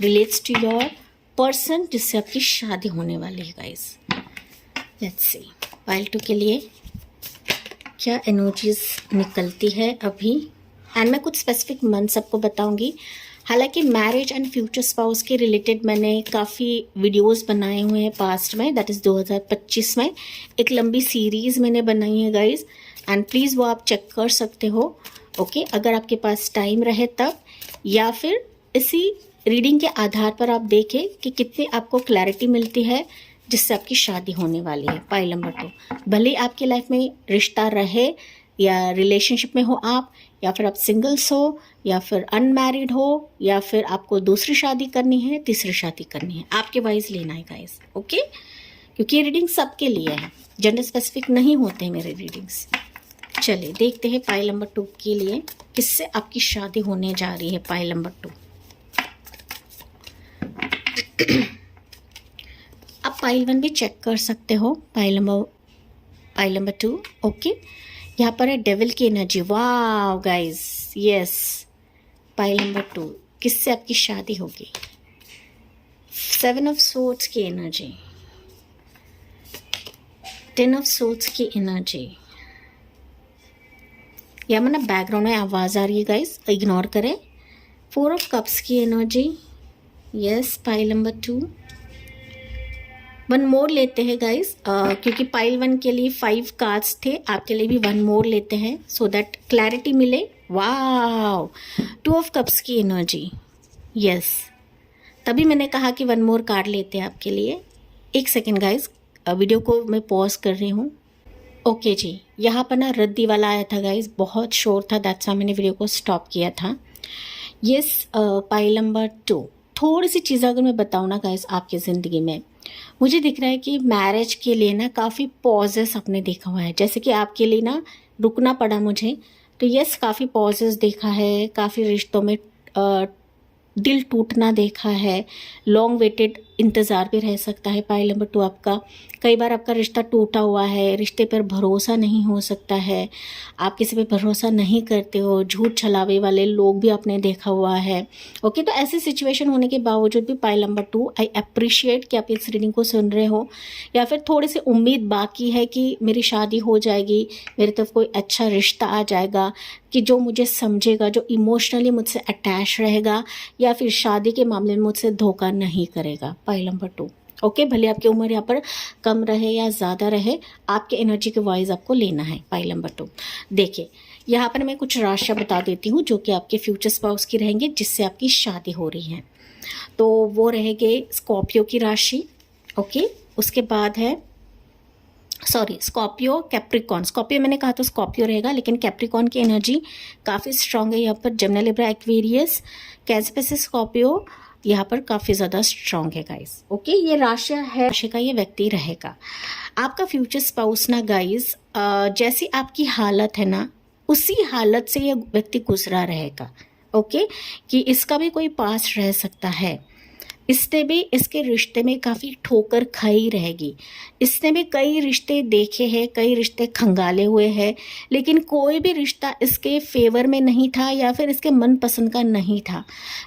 रिलेट्स टू योर पर्सन जिससे आपकी शादी होने वाली है गाइस। लेट्स सी पाइल 2 के लिए क्या एनर्जीज निकलती है अभी। एंड मैं कुछ स्पेसिफिक मंथ्स आपको बताऊंगी। हालांकि मैरिज एंड फ्यूचर स्पाउस के रिलेटेड मैंने काफ़ी वीडियोस बनाए हुए हैं पास्ट में, दैट इज़ 2025 में एक लंबी सीरीज़ मैंने बनाई है गाइज, एंड प्लीज़ वो आप चेक कर सकते हो। ओके, अगर आपके पास टाइम रहे तब, या फिर इसी रीडिंग के आधार पर आप देखें कि कितनी आपको क्लैरिटी मिलती है जिससे आपकी शादी होने वाली है। पाइल नंबर 2, भले आपकी लाइफ में रिश्ता रहे या रिलेशनशिप में हो आप, या फिर आप सिंगल्स हो, या फिर अनमैरिड हो, या फिर आपको दूसरी शादी करनी है, तीसरी शादी करनी है, आपके वाइज लेना है गाइस। ओके, क्योंकि ये रीडिंग सबके लिए है, जेंडर स्पेसिफिक नहीं होते हैं मेरे रीडिंग्स। चलिए देखते हैं पाइल नंबर 2 के लिए किससे आपकी शादी होने जा रही है। पाइल नंबर 2, आप पाइल 1 भी चेक कर सकते हो। Pile number 2। ओके, यहाँ पर है डेविल की एनर्जी। वाह गाइस, यस। पाइल नंबर 2, किससे आपकी शादी होगी। 7 ऑफ सोर्ड्स की एनर्जी, 10 ऑफ सोर्ड्स की एनर्जी। यहाँ मैंने बैकग्राउंड में आवाज़ आ रही है गाइस, इग्नोर करें। 4 ऑफ कप्स की एनर्जी, यस। पाइल नंबर 2, 1 मोर लेते हैं गाइस, क्योंकि पाइल 1 के लिए 5 कार्ड्स थे, आपके लिए भी 1 मोर लेते हैं सो दैट क्लैरिटी मिले। वाव, 2 ऑफ कप्स की एनर्जी, यस। तभी मैंने कहा कि 1 मोर कार्ड लेते हैं आपके लिए। एक सेकेंड गाइस, वीडियो को मैं पॉज कर रही हूँ। ओके जी, यहाँ पर ना रद्दी वाला आया था गाइस, बहुत शोर था, दैट्स व्हाई मैंने वीडियो को स्टॉप किया था। यस, पाइल नंबर 2, थोड़ी सी चीज़ें अगर मैं बताऊँ ना गाइस, आपकी ज़िंदगी में मुझे दिख रहा है कि मैरिज के लिए ना काफ़ी पॉजेस आपने देखा हुआ है, जैसे कि आपके लिए ना रुकना पड़ा मुझे। तो यस, काफ़ी पॉजेस देखा है, काफ़ी रिश्तों में दिल टूटना देखा है, लॉन्ग वेटेड इंतज़ार भी रह सकता है। पाइल नंबर 2 आपका, कई बार आपका रिश्ता टूटा हुआ है, रिश्ते पर भरोसा नहीं हो सकता है, आप किसी पे भरोसा नहीं करते हो, झूठ छलावे वाले लोग भी आपने देखा हुआ है। ओके, तो ऐसी सिचुएशन होने के बावजूद भी पाइल नंबर 2, आई अप्रिशिएट कि आप इस रीडिंग को सुन रहे हो, या फिर थोड़ी सी उम्मीद बाकी है कि मेरी शादी हो जाएगी, मेरी तरफ कोई अच्छा रिश्ता आ जाएगा, कि जो मुझे समझेगा, जो इमोशनली मुझसे अटैच रहेगा, या फिर शादी के मामले में मुझसे धोखा नहीं करेगा। पाइल नंबर 2, ओके, भले आपकी उम्र यहाँ पर कम रहे या ज़्यादा रहे, आपके एनर्जी के वाइज आपको लेना है। पाइल नंबर 2, देखिए यहाँ पर मैं कुछ राशियाँ बता देती हूँ जो कि आपके फ्यूचर स्पाउस की रहेंगे जिससे आपकी शादी हो रही है। तो वो रहेंगे स्कॉर्पियो की राशि। ओके, उसके बाद है स्कॉर्पियो, कैप्रिकॉन। स्कॉर्पियो मैंने कहा तो स्कॉर्पियो रहेगा, लेकिन कैप्रिकॉन की एनर्जी काफ़ी स्ट्रांग है यहाँ पर। जेमिनी, लिब्रा, एक्वेरियस, कैंसर से स्कॉर्पियो यहाँ पर काफ़ी ज़्यादा स्ट्रांग है गाइस। ओके, ये राशि है, राशि का ये व्यक्ति रहेगा। आपका फ्यूचर स्पाउस ना गाइस, जैसी आपकी हालत है ना, उसी हालत से ये व्यक्ति गुजरा रहेगा। ओके, कि इसका भी कोई पास रह सकता है, इसने भी इसके रिश्ते में काफ़ी ठोकर खाई रहेगी। इसने भी कई रिश्ते देखे हैं, कई रिश्ते खंगाले हुए हैं, लेकिन कोई भी रिश्ता इसके फेवर में नहीं था या फिर इसके मनपसंद का नहीं था।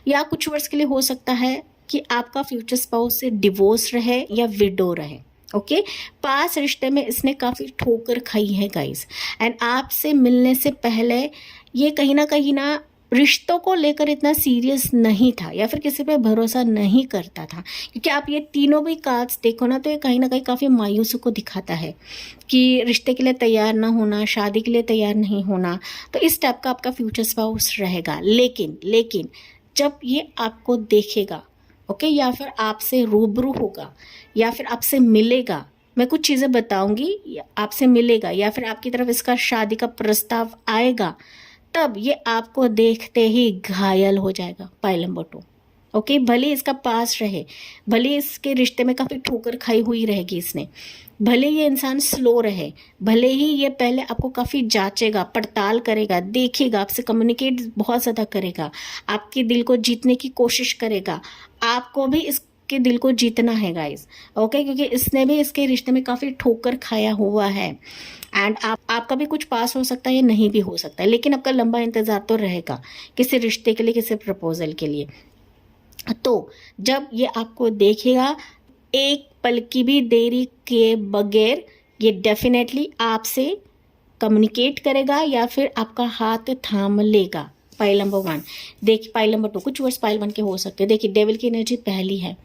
या कुछ वर्ष के लिए हो सकता है कि आपका फ्यूचर स्पाउस से डिवोर्स रहे या विडो रहे। ओके, पास रिश्ते में इसने काफ़ी ठोकर खाई है गाइस। एंड आपसे मिलने से पहले ये कहीं ना रिश्तों को लेकर इतना सीरियस नहीं था या फिर किसी पे भरोसा नहीं करता था, क्योंकि आप ये तीनों भी कार्ड्स देखो ना तो ये कहीं ना कहीं काफ़ी मायूसी को दिखाता है कि रिश्ते के लिए तैयार ना होना, शादी के लिए तैयार नहीं होना। तो इस टाइप का आपका फ्यूचर स्पाउस रहेगा। लेकिन जब ये आपको देखेगा, ओके, या फिर आपसे रूबरू होगा या फिर आपसे मिलेगा, मैं कुछ चीज़ें बताऊंगी, आपसे मिलेगा या फिर आपकी तरफ इसका शादी का प्रस्ताव आएगा, तब ये आपको देखते ही घायल हो जाएगा। Pile number 2। ओके, भले इसका पास रहे, भले इसके रिश्ते में काफ़ी ठोकर खाई हुई रहेगी इसने, भले ये इंसान स्लो रहे, भले ही ये पहले आपको काफ़ी जांचेगा, पड़ताल करेगा, देखेगा, आपसे कम्युनिकेट बहुत ज़्यादा करेगा, आपके दिल को जीतने की कोशिश करेगा, आपको भी इसके दिल को जीतना है गाइस। ओके, क्योंकि इसने भी इसके रिश्ते में काफ़ी ठोकर खाया हुआ है। एंड आपका भी कुछ पास हो सकता है या नहीं भी हो सकता है, लेकिन आपका लंबा इंतज़ार तो रहेगा किसी रिश्ते के लिए, किसी प्रपोजल के लिए। तो जब ये आपको देखेगा, एक पल की भी देरी के बगैर ये डेफिनेटली आपसे कम्युनिकेट करेगा या फिर आपका हाथ थाम लेगा। Pile number 1। देखिए पाइल नंबर 2, कुछ वर्ड्स पाइल 1 के हो सकते हैं। देखिए डेविल की एनर्जी पहली है,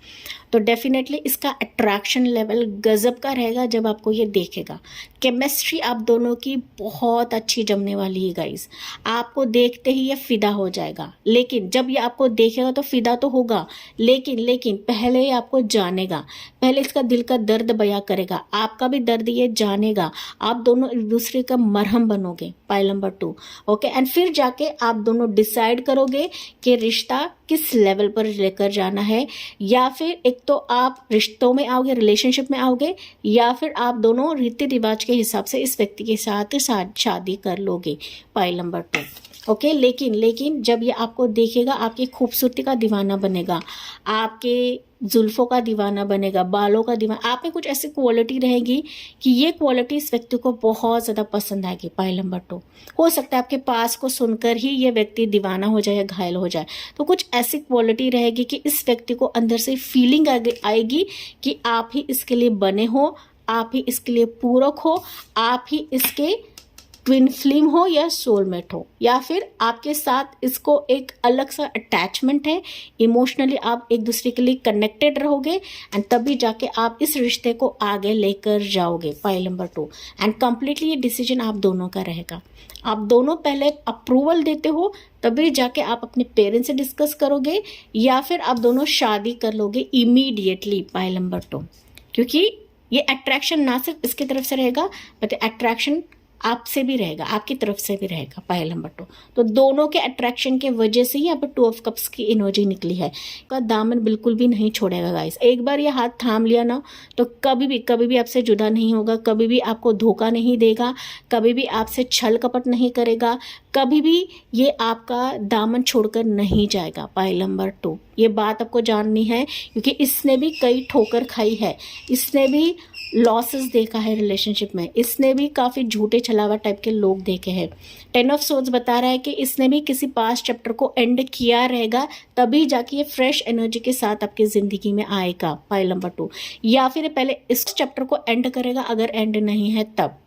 तो डेफिनेटली इसका अट्रैक्शन लेवल गजब का रहेगा जब आपको ये देखेगा। केमिस्ट्री आप दोनों की बहुत अच्छी जमने वाली है गाइस। आपको देखते ही ये फिदा हो जाएगा। लेकिन जब ये आपको देखेगा तो फिदा तो होगा, लेकिन पहले ये आपको जानेगा, पहले इसका दिल का दर्द बयां करेगा, आपका भी दर्द ये जानेगा, आप दोनों एक दूसरे का मरहम बनोगे। Pile number 2। ओके, एंड फिर जाके आप दोनों डिसाइड करोगे कि रिश्ता किस लेवल पर लेकर जाना है, या फिर एक तो आप रिश्तों में आओगे, रिलेशनशिप में आओगे, या फिर आप दोनों रीति रिवाज के हिसाब से इस व्यक्ति के साथ शादी कर लोगे। Pile number 2। ओके, लेकिन जब ये आपको देखेगा, आपकी खूबसूरती का दीवाना बनेगा, आपके जुल्फों का दीवाना बनेगा, बालों का दीवाना, आप में कुछ ऐसी क्वालिटी रहेगी कि ये क्वालिटी इस व्यक्ति को बहुत ज़्यादा पसंद आएगी। Pile number 2। हो सकता है आपके पास को सुनकर ही ये व्यक्ति दीवाना हो जाए या घायल हो जाए। तो कुछ ऐसी क्वालिटी रहेगी कि इस व्यक्ति को अंदर से फीलिंग आएगी कि आप ही इसके लिए बने हो, आप ही इसके लिए पूरक हो, आप ही इसके ट्विन फ्लेम हो या सोलमेट हो, या फिर आपके साथ इसको एक अलग सा अटैचमेंट है, इमोशनली आप एक दूसरे के लिए कनेक्टेड रहोगे, एंड तभी जाके आप इस रिश्ते को आगे लेकर जाओगे। Pile number 2। एंड कंप्लीटली ये डिसीजन आप दोनों का रहेगा। आप दोनों पहले अप्रूवल देते हो, तभी जाके आप अपने पेरेंट्स से डिस्कस करोगे, या फिर आप दोनों शादी कर लोगे इमीडिएटली। Pile number 2। क्योंकि ये अट्रैक्शन ना सिर्फ इसकी तरफ से रहेगा, बट अट्रैक्शन आपसे भी रहेगा, आपकी तरफ से भी रहेगा। Pile number 2। तो दोनों के अट्रैक्शन के वजह से ही यहाँ पर 2 ऑफ कप्स की एनर्जी निकली है। का दामन बिल्कुल भी नहीं छोड़ेगा गाइस। एक बार ये हाथ थाम लिया ना तो कभी भी आपसे जुदा नहीं होगा, कभी भी आपको धोखा नहीं देगा, कभी भी आपसे छल कपट नहीं करेगा, कभी भी ये आपका दामन छोड़कर नहीं जाएगा। Pile number 2। ये बात आपको जाननी है, क्योंकि इसने भी कई ठोकर खाई है, इसने भी लॉसेस देखा है रिलेशनशिप में, इसने भी काफ़ी झूठे छलावा टाइप के लोग देखे हैं। 10 ऑफ सोर्ड्स बता रहा है कि इसने भी किसी पास्ट चैप्टर को एंड किया रहेगा, तभी जाके ये फ्रेश एनर्जी के साथ आपकी ज़िंदगी में आएगा। Pile number 2। या फिर पहले इस चैप्टर को एंड करेगा, अगर एंड नहीं है तब।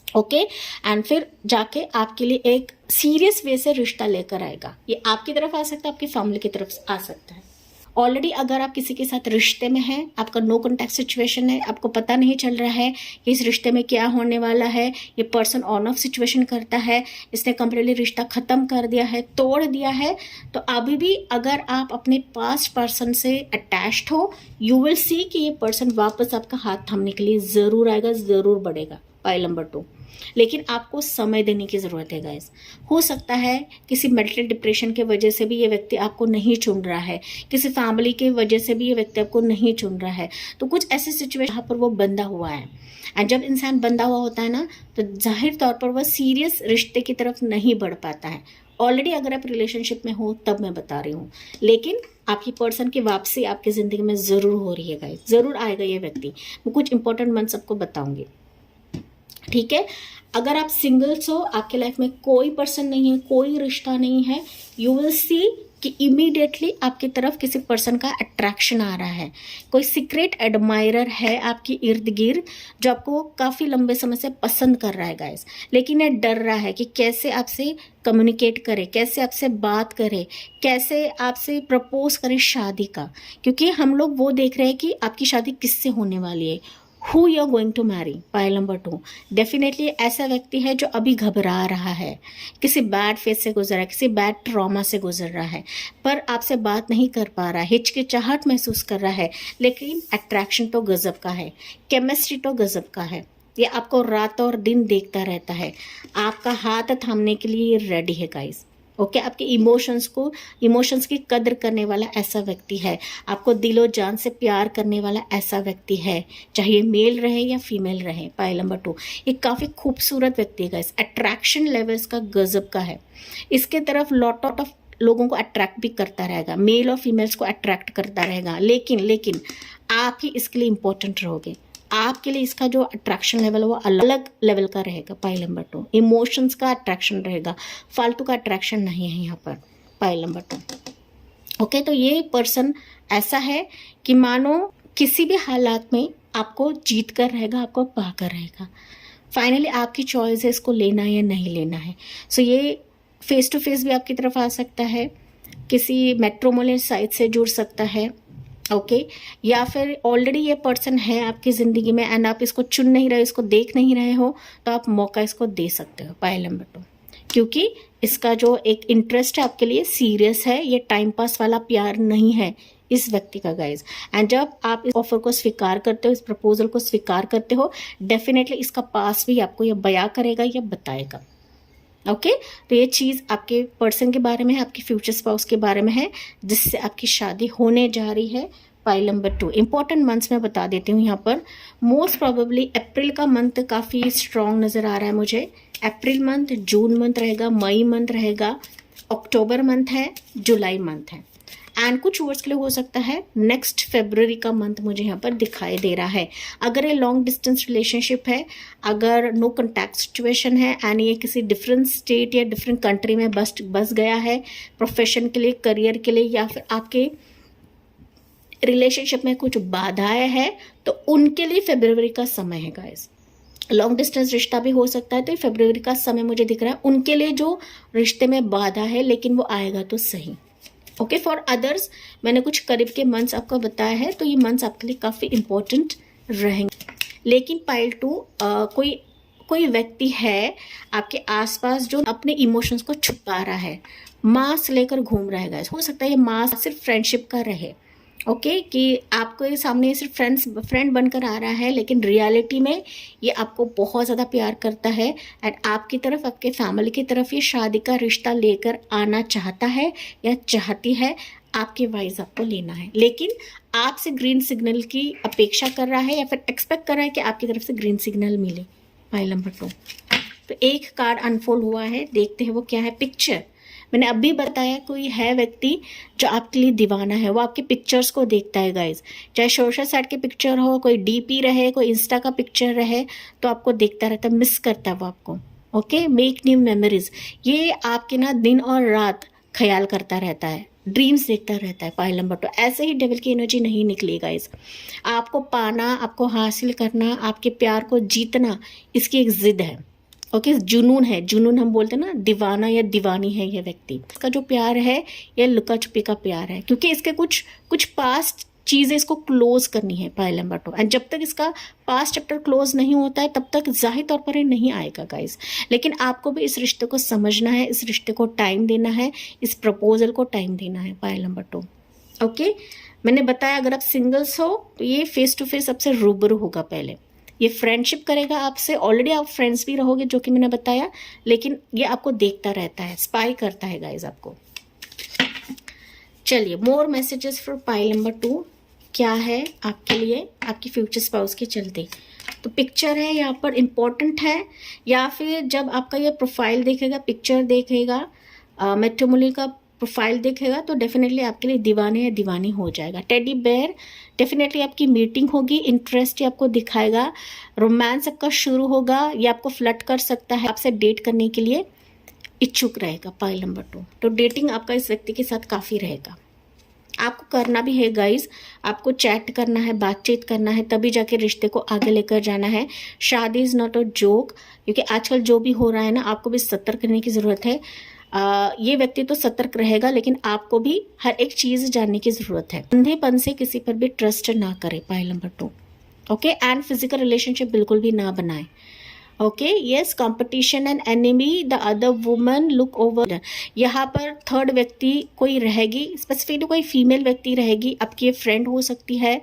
ओके, एंड फिर जाके आपके लिए एक सीरियस वे से रिश्ता लेकर आएगा। ये आपकी तरफ आ सकता है, आपकी फैमिली की तरफ आ सकता है। ऑलरेडी अगर आप किसी के साथ रिश्ते में हैं, आपका नो कॉन्टैक्ट सिचुएशन है, आपको पता नहीं चल रहा है कि इस रिश्ते में क्या होने वाला है, ये पर्सन ऑन ऑफ सिचुएशन करता है, इसने कंप्लीटली रिश्ता ख़त्म कर दिया है, तोड़ दिया है, तो अभी भी अगर आप अपने पास्ट पर्सन से अटैच्ड हो, यू विल सी कि ये पर्सन वापस आपका हाथ थामने के लिए ज़रूर आएगा, ज़रूर बढ़ेगा। Pile number 2। लेकिन आपको समय देने की ज़रूरत है गाइस। हो सकता है किसी मेंटल डिप्रेशन के वजह से भी ये व्यक्ति आपको नहीं चुन रहा है, किसी फैमिली की वजह से भी ये व्यक्ति आपको नहीं चुन रहा है। तो कुछ ऐसी सिचुएशन जहाँ पर वो बंधा हुआ है, एंड जब इंसान बंधा हुआ होता है ना, तो जाहिर तौर पर वह सीरियस रिश्ते की तरफ नहीं बढ़ पाता है। ऑलरेडी अगर आप रिलेशनशिप में हो तब मैं बता रही हूँ, लेकिन आपकी पर्सन की वापसी आपकी ज़िंदगी में ज़रूर हो रही है गाइस, ज़रूर आएगा ये व्यक्ति। मैं कुछ इंपॉर्टेंट मंथ्स आपको बताऊंगी, ठीक है। अगर आप सिंगल्स हो, आपके लाइफ में कोई पर्सन नहीं है, कोई रिश्ता नहीं है, यू विल सी कि इमीडिएटली आपकी तरफ किसी पर्सन का अट्रैक्शन आ रहा है। कोई सीक्रेट एडमायरर है आपके इर्द गिर्द जो आपको काफ़ी लंबे समय से पसंद कर रहा है गाइस, लेकिन ये डर रहा है कि कैसे आपसे कम्युनिकेट करे, कैसे आपसे बात करे, कैसे आपसे प्रपोज करे शादी का। क्योंकि हम लोग वो देख रहे हैं कि आपकी शादी किससे होने वाली है, who you are going to marry. Pile number 2 definitely ऐसा व्यक्ति है जो अभी घबरा रहा है, किसी बैड फेज से गुजर रहा है, किसी बैड ट्रॉमा से गुजर रहा है, पर आपसे बात नहीं कर पा रहा है, हिचकिचाहट महसूस कर रहा है, लेकिन अट्रैक्शन तो गजब का है, केमिस्ट्री तो गजब का है। ये आपको रात और दिन देखता रहता है, आपका हाथ थामने के लिए रेडी है गाइस। ओके, आपके इमोशंस की कदर करने वाला ऐसा व्यक्ति है, आपको दिलो जान से प्यार करने वाला ऐसा व्यक्ति है, चाहे मेल रहे या फीमेल रहे। पाइल नंबर 2 ये काफ़ी खूबसूरत व्यक्ति है गाइस, अट्रैक्शन लेवल्स का गजब का है, इसके तरफ लॉट ऑफ लोगों को अट्रैक्ट भी करता रहेगा, मेल और फीमेल्स को अट्रैक्ट करता रहेगा, लेकिन आप ही इसके लिए इंपॉर्टेंट रहोगे। आपके लिए इसका जो अट्रैक्शन लेवल है वो अलग लेवल का रहेगा। पाइल नंबर 2 इमोशंस का अट्रैक्शन रहेगा, फालतू का अट्रैक्शन नहीं है यहाँ पर। पाइल नंबर 2 ओके, तो ये पर्सन ऐसा है कि मानो किसी भी हालात में आपको जीत कर रहेगा, आपको पा कर रहेगा। फाइनली आपकी चॉइस है इसको लेना है या नहीं लेना है। सो ये फेस टू फेस भी आपकी तरफ आ सकता है, किसी मैट्रिमोनियल साइट से जुड़ सकता है, ओके या फिर ऑलरेडी ये पर्सन है आपकी ज़िंदगी में एंड आप इसको चुन नहीं रहे, इसको देख नहीं रहे हो, तो आप मौका इसको दे सकते हो। पाइल नंबर 2 क्योंकि इसका जो एक इंटरेस्ट है आपके लिए सीरियस है, ये टाइम पास वाला प्यार नहीं है इस व्यक्ति का गाइज। एंड जब आप इस ऑफर को स्वीकार करते हो, इस प्रपोजल को स्वीकार करते हो, डेफिनेटली इसका पास भी आपको ये बयां करेगा या बताएगा। ओके तो ये चीज़ आपके पर्सन के बारे में है, आपके फ्यूचर स्पाउस के बारे में है, जिससे आपकी शादी होने जा रही है। पाइल नंबर 2 इंपॉर्टेंट मंथ्स में बता देती हूँ यहाँ पर। मोस्ट प्रोबेबली अप्रैल का मंथ काफ़ी स्ट्रॉन्ग नज़र आ रहा है मुझे। अप्रैल मंथ, जून मंथ रहेगा, मई मंथ रहेगा, अक्टूबर मंथ है, जुलाई मंथ है, एंड कुछ वर्ड्स के लिए हो सकता है नेक्स्ट फरवरी का मंथ मुझे यहाँ पर दिखाई दे रहा है। अगर ये लॉन्ग डिस्टेंस रिलेशनशिप है, अगर नो कॉन्टैक्ट सिचुएशन है एंड ये किसी डिफरेंट स्टेट या डिफरेंट कंट्री में बस गया है प्रोफेशन के लिए, करियर के लिए, या फिर आपके रिलेशनशिप में कुछ बाधाएं हैं, तो उनके लिए फरवरी का समय है गाइस। लॉन्ग डिस्टेंस रिश्ता भी हो सकता है, तो फरवरी का समय मुझे दिख रहा है उनके लिए जो रिश्ते में बाधा है, लेकिन वो आएगा तो सही। ओके फॉर अदर्स मैंने कुछ करीब के मंथ्स आपको बताया है, तो ये मंथ्स आपके लिए काफ़ी इंपॉर्टेंट रहेंगे। लेकिन पाइल 2 कोई व्यक्ति है आपके आसपास जो अपने इमोशंस को छुपा रहा है, मास्क लेकर घूम रहा है। हो सकता है ये मास्क सिर्फ फ्रेंडशिप का रहे, ओके कि आपको ये सामने सिर्फ फ्रेंड बनकर आ रहा है, लेकिन रियलिटी में ये आपको बहुत ज़्यादा प्यार करता है एंड आपकी तरफ, आपके फैमिली की तरफ ये शादी का रिश्ता लेकर आना चाहता है या चाहती है। आपके वाइज आपको लेना है, लेकिन आपसे ग्रीन सिग्नल की अपेक्षा कर रहा है या फिर एक्सपेक्ट कर रहा है कि आपकी तरफ से ग्रीन सिग्नल मिले। पाइल नंबर 2 तो एक कार्ड अनफोल्ड हुआ है, देखते हैं वो क्या है। पिक्चर मैंने अभी बताया, कोई है व्यक्ति जो आपके लिए दीवाना है, वो आपके पिक्चर्स को देखता है गाइज, चाहे सोशल साइट के पिक्चर हो, कोई डीपी रहे, कोई इंस्टा का पिक्चर रहे, तो आपको देखता रहता है, मिस करता है वो आपको। ओके मेक न्यू मेमोरीज, ये आपके ना दिन और रात ख्याल करता रहता है, ड्रीम्स देखता रहता है। पाइल नंबर 2 ऐसे ही डेविल की एनर्जी नहीं निकली गाइज। आपको पाना, आपको हासिल करना, आपके प्यार को जीतना, इसकी एक जिद है। ओके जुनून है, जुनून हम बोलते हैं ना, दीवाना या दीवानी है ये व्यक्ति। इसका जो प्यार है ये लुका छुपी का प्यार है, क्योंकि इसके कुछ पास्ट चीज़ें इसको क्लोज करनी है। पाइल नंबर 2 एंड जब तक इसका पास्ट चैप्टर क्लोज नहीं होता है तब तक जाहिर तौर पर ये नहीं आएगा गाइस। लेकिन आपको भी इस रिश्ते को समझना है, इस रिश्ते को टाइम देना है, इस प्रपोजल को टाइम देना है। पाइल नंबर 2 ओके मैंने बताया अगर आप सिंगल्स हो तो ये फेस टू फेस आपसे रूबरू होगा पहले, ये फ्रेंडशिप करेगा आपसे, ऑलरेडी आप फ्रेंड्स भी रहोगे जो कि मैंने बताया, लेकिन ये आपको देखता रहता है, स्पाई करता है गाइज आपको। चलिए मोर मैसेजेस फॉर पाइल नंबर 2 क्या है आपके लिए, आपकी फ्यूचर स्पाउस के चलते। तो पिक्चर है यहाँ पर इम्पोर्टेंट है, या फिर जब आपका ये प्रोफाइल देखेगा, पिक्चर देखेगा, मैट्रिमोनी का प्रोफाइल देखेगा, तो डेफिनेटली आपके लिए दीवाने या दीवानी हो जाएगा। टेडी बेयर डेफिनेटली आपकी मीटिंग होगी, इंटरेस्ट आपको दिखाएगा, रोमांस आपका शुरू होगा, ये आपको फ्लर्ट कर सकता है, आपसे डेट करने के लिए इच्छुक रहेगा पाइल नंबर 2। तो डेटिंग आपका इस व्यक्ति के साथ काफ़ी रहेगा। आपको करना भी है गाइस, आपको चैट करना है, बातचीत करना है, तभी जाके रिश्ते को आगे लेकर जाना है। शादी इज़ नॉट अ जोक, क्योंकि आजकल जो भी हो रहा है ना, आपको भी सतर्क करने की ज़रूरत है। ये व्यक्ति तो सतर्क रहेगा, लेकिन आपको भी हर एक चीज़ जानने की ज़रूरत है। अंधेपन से किसी पर भी ट्रस्ट ना करें pile number 2। Okay, and physical relationship बिल्कुल भी ना बनाए। Okay, yes, competition and enemy the other woman look over. यहाँ पर थर्ड व्यक्ति कोई रहेगी, स्पेसिफिकली कोई फीमेल व्यक्ति रहेगी, आपकी फ्रेंड हो सकती है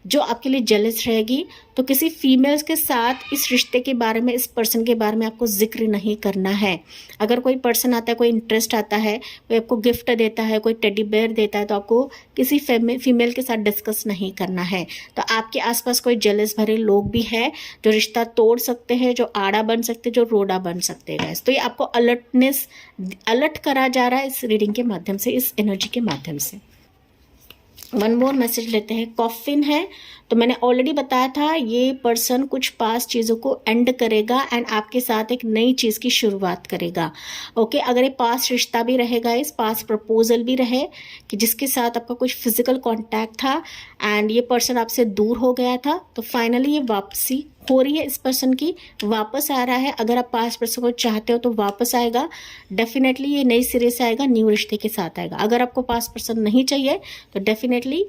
जो आपके लिए जेलस रहेगी। तो किसी फीमेल्स के साथ इस रिश्ते के बारे में, इस पर्सन के बारे में आपको जिक्र नहीं करना है। अगर कोई पर्सन आता है, कोई इंटरेस्ट आता है, कोई आपको गिफ्ट देता है, कोई टेडी बेयर देता है, तो आपको किसी फीमेल के साथ डिस्कस नहीं करना है। तो आपके आसपास कोई जेलस भरे लोग भी हैं जो रिश्ता तोड़ सकते हैं, जो आड़ा बन सकते हैं, जो रोड़ा बन सकते हैं। तो ये आपको अलर्ट करा जा रहा है इस रीडिंग के माध्यम से, इस एनर्जी के माध्यम से। वन मोर मैसेज लेते हैं। कॉफिन है, तो मैंने ऑलरेडी बताया था ये पर्सन कुछ पास चीज़ों को एंड करेगा एंड आपके साथ एक नई चीज़ की शुरुआत करेगा। ओके, अगर ये पास रिश्ता भी रहेगा, इस पास प्रपोजल भी रहे कि जिसके साथ आपका कुछ फिजिकल कांटेक्ट था एंड ये पर्सन आपसे दूर हो गया था, तो फाइनली ये वापसी हो रही है इस पर्सन की, वापस आ रहा है। अगर आप पास पर्सन को चाहते हो तो वापस आएगा, डेफिनेटली ये नई सिरे से आएगा, न्यू रिश्ते के साथ आएगा। अगर आपको पास पर्सन नहीं चाहिए तो डेफिनेटली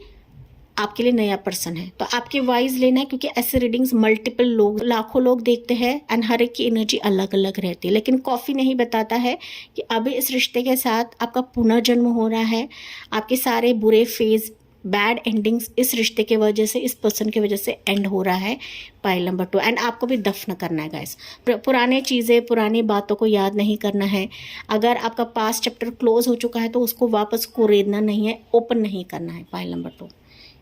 आपके लिए नया पर्सन है। तो आपके वाइज लेना है, क्योंकि ऐसे रीडिंग्स मल्टीपल लोग, लाखों लोग देखते हैं एंड हर एक की एनर्जी अलग अलग रहती है। लेकिन कॉफी नहीं बताता है कि अभी इस रिश्ते के साथ आपका पुनर्जन्म हो रहा है। आपके सारे बुरे फेज, बैड एंडिंग्स इस रिश्ते के वजह से, इस पर्सन की वजह से एंड हो रहा है पाइल नंबर 2। एंड आपको भी दफन करना है गाइस, पुराने चीज़ें, पुरानी बातों को याद नहीं करना है। अगर आपका पास्ट चैप्टर क्लोज हो चुका है तो उसको वापस कोरेदना नहीं है, ओपन नहीं करना है पाइल नंबर 2,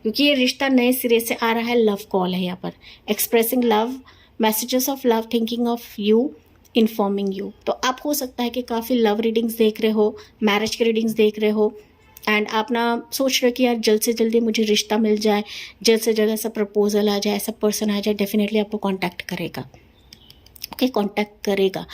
क्योंकि ये रिश्ता नए सिरे से आ रहा है। लव कॉल है यहाँ पर, expressing love, messages of love, thinking of you, informing you. तो आप हो सकता है कि काफ़ी लव रीडिंग्स देख रहे हो, मैरिज की रीडिंग्स देख रहे हो एंड आप ना सोच रहे हो कि यार जल्द से जल्दी मुझे रिश्ता मिल जाए, जल्द से जल्द ऐसा प्रपोजल आ जाए, ऐसा पर्सन आ जाए, डेफिनेटली आपको कांटेक्ट करेगा। ओके, कांटेक्ट करेगा।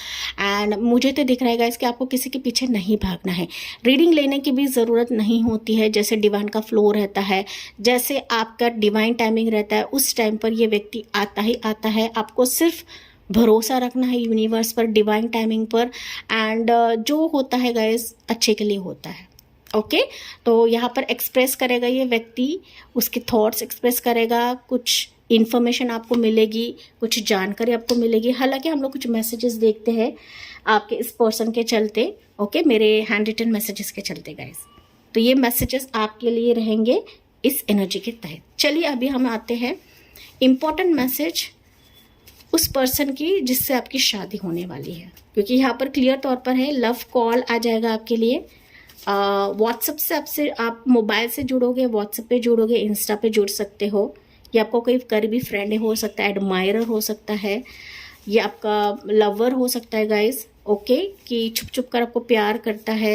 एंड मुझे तो दिख रहा है कि आपको किसी के पीछे नहीं भागना है। रीडिंग लेने की भी ज़रूरत नहीं होती है, जैसे डिवाइन का फ्लो रहता है, जैसे आपका डिवाइन टाइमिंग रहता है, उस टाइम पर ये व्यक्ति आता ही आता है। आपको सिर्फ भरोसा रखना है यूनिवर्स पर, डिवाइन टाइमिंग पर, एंड जो होता है गाइस अच्छे के लिए होता है। ओके, तो यहाँ पर एक्सप्रेस करेगा ये व्यक्ति, उसके थॉट्स एक्सप्रेस करेगा, कुछ इन्फॉर्मेशन आपको मिलेगी, कुछ जानकारी आपको मिलेगी। हालांकि हम लोग कुछ मैसेजेस देखते हैं आपके इस पर्सन के चलते, ओके, मेरे हैंड रिटन मैसेजेस के चलते गाइस। तो ये मैसेजेस आपके लिए रहेंगे इस एनर्जी के तहत। चलिए अभी हम आते हैं इम्पॉर्टेंट मैसेज उस पर्सन की जिससे आपकी शादी होने वाली है, क्योंकि यहाँ पर क्लियर तौर पर है लव कॉल आ जाएगा आपके लिए। व्हाट्सएप से आप मोबाइल से जुड़ोगे, व्हाट्सएप पे जुड़ोगे, इंस्टा पे जुड़ सकते हो, ये आपका कोई करीबी फ्रेंड हो सकता है, एडमायरर हो सकता है, ये आपका लवर हो सकता है गाइस। ओके, कि छुप छुप कर आपको प्यार करता है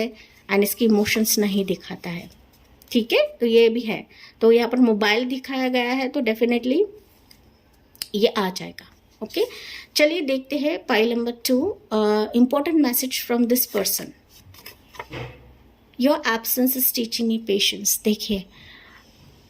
एंड इसकी इमोशंस नहीं दिखाता है। ठीक है, तो ये भी है। तो यहाँ पर मोबाइल दिखाया गया है, तो डेफिनेटली ये आ जाएगा। ओके, चलिए देखते हैं pile number 2, important message from this person. Your absence is teaching me patience. देखिए,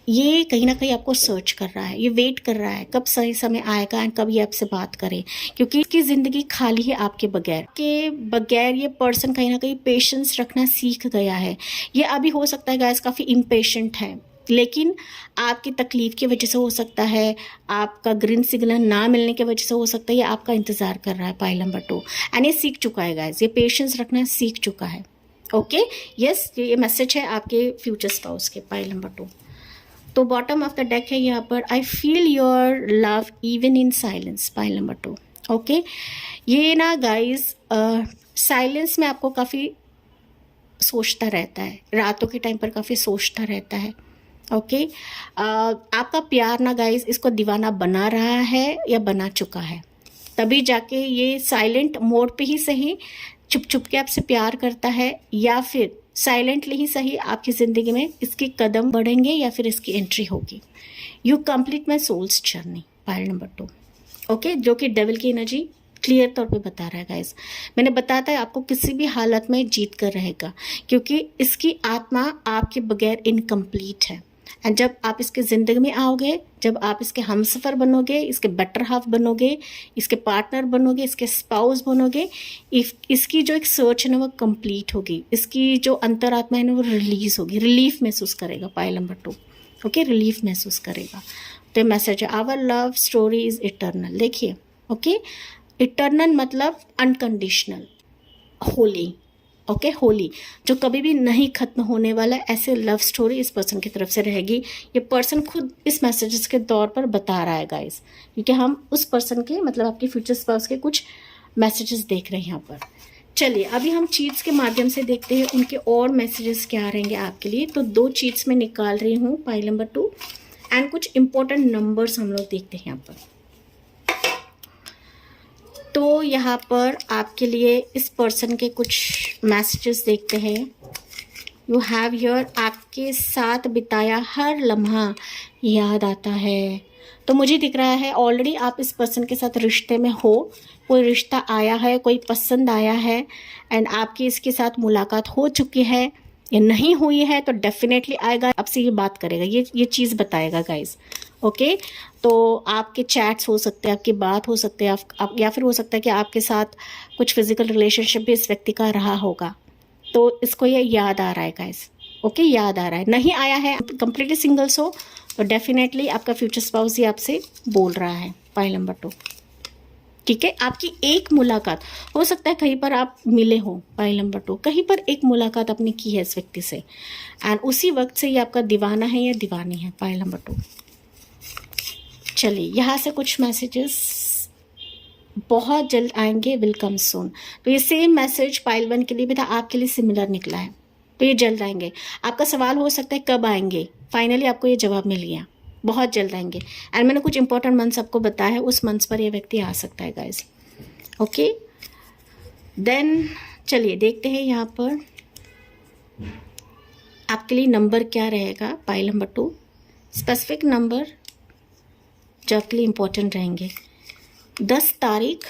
ये कहीं ना कहीं आपको सर्च कर रहा है, ये वेट कर रहा है कब सही समय आएगा एंड कब ये आपसे बात करे, क्योंकि इसकी ज़िंदगी खाली है आपके बगैर ये पर्सन कहीं ना कहीं पेशेंस रखना सीख गया है। ये अभी हो सकता है गाइस काफ़ी इम्पेशेंट है, लेकिन आपकी तकलीफ की वजह से हो सकता है, आपका ग्रीन सिग्नल ना मिलने की वजह से हो सकता है, ये आपका इंतज़ार कर रहा है पाइल नंबर 2। एंड ये सीख चुका है गाइस, ये पेशेंस रखना सीख चुका है। ओके, यस, ये मैसेज है आपके फ्यूचर स्पाउस के पाइल नंबर 2। तो बॉटम ऑफ द डेक है यहाँ पर, I feel your love even in silence, pile number 2। Okay, ये ना गाइज साइलेंस में आपको काफ़ी सोचता रहता है, रातों के टाइम पर काफ़ी सोचता रहता है। ओके, आपका प्यार ना गाइज इसको दीवाना बना रहा है या बना चुका है, तभी जाके ये साइलेंट मोड पे ही सही चुप चुप के आपसे प्यार करता है, या फिर साइलेंटली ही सही आपकी ज़िंदगी में इसके कदम बढ़ेंगे या फिर इसकी एंट्री होगी। You complete my souls journey, pile number 2। Okay, जो कि डेविल की एनर्जी क्लियर तौर पे बता रहा है गाइस। मैंने बताया था आपको किसी भी हालत में जीत कर रहेगा, क्योंकि इसकी आत्मा आपके बगैर इनकम्प्लीट है। एंड जब आप इसके ज़िंदगी में आओगे, जब आप इसके हमसफ़र बनोगे, इसके बेटर हाफ बनोगे, इसके पार्टनर बनोगे, इसके स्पाउस बनोगे, इसकी जो एक सोच है ना वो कंप्लीट होगी, इसकी जो अंतरात्मा है ना वो रिलीज़ होगी, रिलीफ महसूस करेगा, पाइल नंबर 2। ओके, रिलीफ महसूस करेगा। तो मैसेज है, our love story is eternal. देखिए, ओके, इटर्नल मतलब अनकंडीशनल, होली। ओके, होली, जो कभी भी नहीं खत्म होने वाला, ऐसे लव स्टोरी इस पर्सन की तरफ से रहेगी। ये पर्सन खुद इस मैसेजेस के तौर पर बता रहा है गाइस, क्योंकि हम उस पर्सन के मतलब आपके फ्यूचर स्पाउस के कुछ मैसेजेस देख रहे हैं यहाँ पर। चलिए अभी हम चीट्स के माध्यम से देखते हैं उनके और मैसेजेस क्या रहेंगे आपके लिए। तो 2 चीट्स में निकाल रही हूँ, पाइल नंबर 2, एंड कुछ इंपॉर्टेंट नंबर्स हम लोग देखते हैं यहाँ पर। तो यहाँ पर आपके लिए इस पर्सन के कुछ मैसेजेस देखते हैं। यू हैव योर, आपके साथ बिताया हर लम्हा याद आता है। तो मुझे दिख रहा है ऑलरेडी आप इस पर्सन के साथ रिश्ते में हो, कोई रिश्ता आया है, कोई पसंद आया है, एंड आपकी इसके साथ मुलाकात हो चुकी है या नहीं हुई है तो डेफिनेटली आएगा, आपसे ये बात करेगा, ये चीज़ बताएगा गाइस। ओके, तो आपके चैट्स हो सकते हैं, आपकी बात हो सकते हैं, आप या फिर हो सकता है कि आपके साथ कुछ फिजिकल रिलेशनशिप भी इस व्यक्ति का रहा होगा, तो इसको ये याद आ रहा है गाइस। ओके, याद आ रहा है, नहीं आया है, कंप्लीटली सिंगल्स हो तो डेफिनेटली आपका फ्यूचर स्पाउस ही आपसे बोल रहा है, पाइल नंबर 2। ठीक है, आपकी एक मुलाकात हो सकता है, कहीं पर आप मिले हो, पाइल नंबर 2, कहीं पर एक मुलाकात आपने की है इस व्यक्ति से, एंड उसी वक्त से ये आपका दीवाना है या दीवानी है, पाइल नंबर 2। चलिए यहाँ से कुछ मैसेजेस बहुत जल्द आएंगे, विल कम सून। तो ये सेम मैसेज पाइल 1 के लिए भी था, आपके लिए सिमिलर निकला है, तो ये जल्द आएंगे। आपका सवाल हो सकता है कब आएंगे, फाइनली आपको ये जवाब मिल गया, बहुत जल्द आएंगे। एंड मैंने कुछ इंपॉर्टेंट मंथ्स आपको बताया है, उस मंथ्स पर ये व्यक्ति आ सकता है गाइस। ओके, देन चलिए देखते हैं यहाँ पर आपके लिए नंबर क्या रहेगा, पाइल नंबर 2। स्पेसिफिक नंबर जो आपके लिए इम्पोर्टेंट रहेंगे, 10 तारीख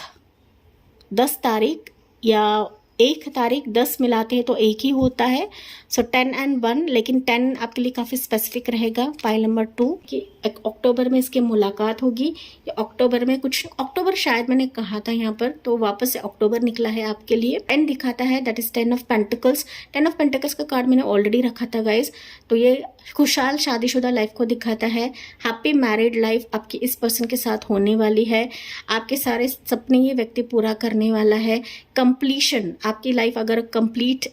या 1 तारीख, 10 मिलाते हैं तो 1 ही होता है, सो 10 and 1, लेकिन 10 आपके लिए काफ़ी स्पेसिफिक रहेगा, पाइल नंबर 2, कि अक्टूबर में इसकी मुलाकात होगी या अक्टूबर में कुछ, अक्टूबर शायद मैंने कहा था यहाँ पर, तो वापस से अक्टूबर निकला है आपके लिए। 10 दिखाता है, that is 10 of pentacles. 10 of pentacles का कार्ड मैंने ऑलरेडी रखा था गाइज, तो ये खुशहाल शादीशुदा लाइफ को दिखाता है, हैप्पी मैरिड लाइफ आपकी इस पर्सन के साथ होने वाली है, आपके सारे सपने ये व्यक्ति पूरा करने वाला है, कंप्लीशन, आपकी लाइफ अगर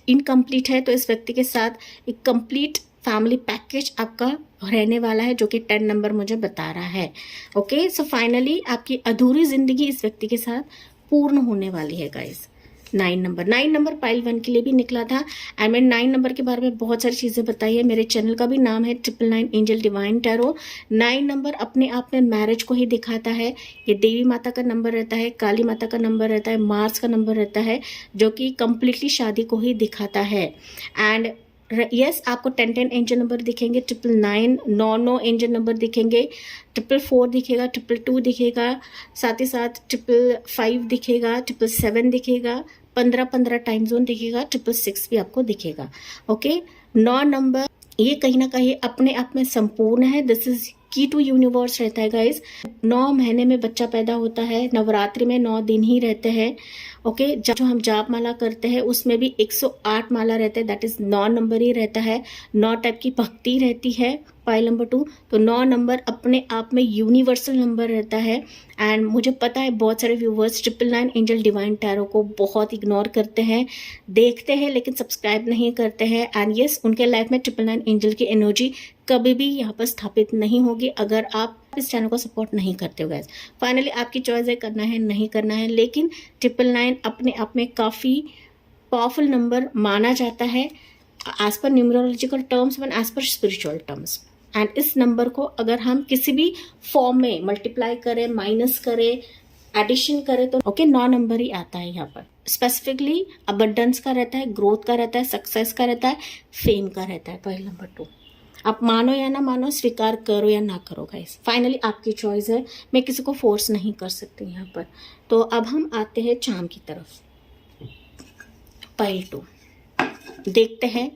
इनकम्प्लीट है तो इस व्यक्ति के साथ एक कंप्लीट फैमिली पैकेज आपका रहने वाला है, जो कि 10 नंबर मुझे बता रहा है। ओके, सो फाइनली आपकी अधूरी जिंदगी इस व्यक्ति के साथ पूर्ण होने वाली है गाइस। 9 नंबर पाइल 1 के लिए भी निकला था, एंड मैंने 9 नंबर के बारे में बहुत सारी चीज़ें बताई है। मेरे चैनल का भी नाम है 999 एंजल डिवाइन टैरो। 9 नंबर अपने आप में मैरिज को ही दिखाता है, ये देवी माता का नंबर रहता है, काली माता का नंबर रहता है, मार्स का नंबर रहता है, जो कि कंप्लीटली शादी को ही दिखाता है। एंड यस, आपको 10 एंजल नंबर दिखेंगे, 999 9 एंजल नंबर दिखेंगे, 444 दिखेगा, 222 दिखेगा, साथ ही साथ 555 दिखेगा, 777 दिखेगा, 15 टाइम जोन दिखेगा, 666 भी आपको दिखेगा। ओके, 9 नंबर ये कहीं ना कहीं अपने आप में संपूर्ण है, दिस इज की टू यूनिवर्स रहता है गाइज। 9 महीने में बच्चा पैदा होता है, नवरात्रि में 9 दिन ही रहते हैं। ओके, जो हम जाप माला करते हैं उसमें भी 108 माला रहते हैं, दैट इज 9 नंबर ही रहता है। 9 टाइप की भक्ति रहती है, पाइल नंबर 2। तो 9 नंबर अपने आप में यूनिवर्सल नंबर रहता है। एंड मुझे पता है बहुत सारे व्यूवर्स 999 एंजल डिवाइन टैरो को बहुत इग्नोर करते हैं, देखते हैं लेकिन सब्सक्राइब नहीं करते हैं। एंड यस, उनके लाइफ में 999 एंजल की एनर्जी कभी भी यहाँ पर स्थापित नहीं होगी अगर आप इस चैनल को सपोर्ट नहीं करते हो गाइस। फाइनली आपकी चॉइस है करना है नहीं करना है, लेकिन 999 अपने आप में काफ़ी पावरफुल नंबर माना जाता है as per numerological terms one as per spiritual terms. And इस नंबर को अगर हम किसी भी फॉर्म में मल्टीप्लाई करें, माइनस करें, एडिशन करें तो ओके 9 नंबर ही आता है यहाँ पर। स्पेसिफिकली अबंडेंस का रहता है, ग्रोथ का रहता है, सक्सेस का रहता है, फेम का रहता है पॉइंट नंबर 2। आप मानो या ना मानो, स्वीकार करो या ना करो गाइस, फाइनली आपकी चॉइस है, मैं किसी को फोर्स नहीं कर सकती यहाँ पर। तो अब हम आते हैं चार्म की तरफ। पाइल 2 देखते हैं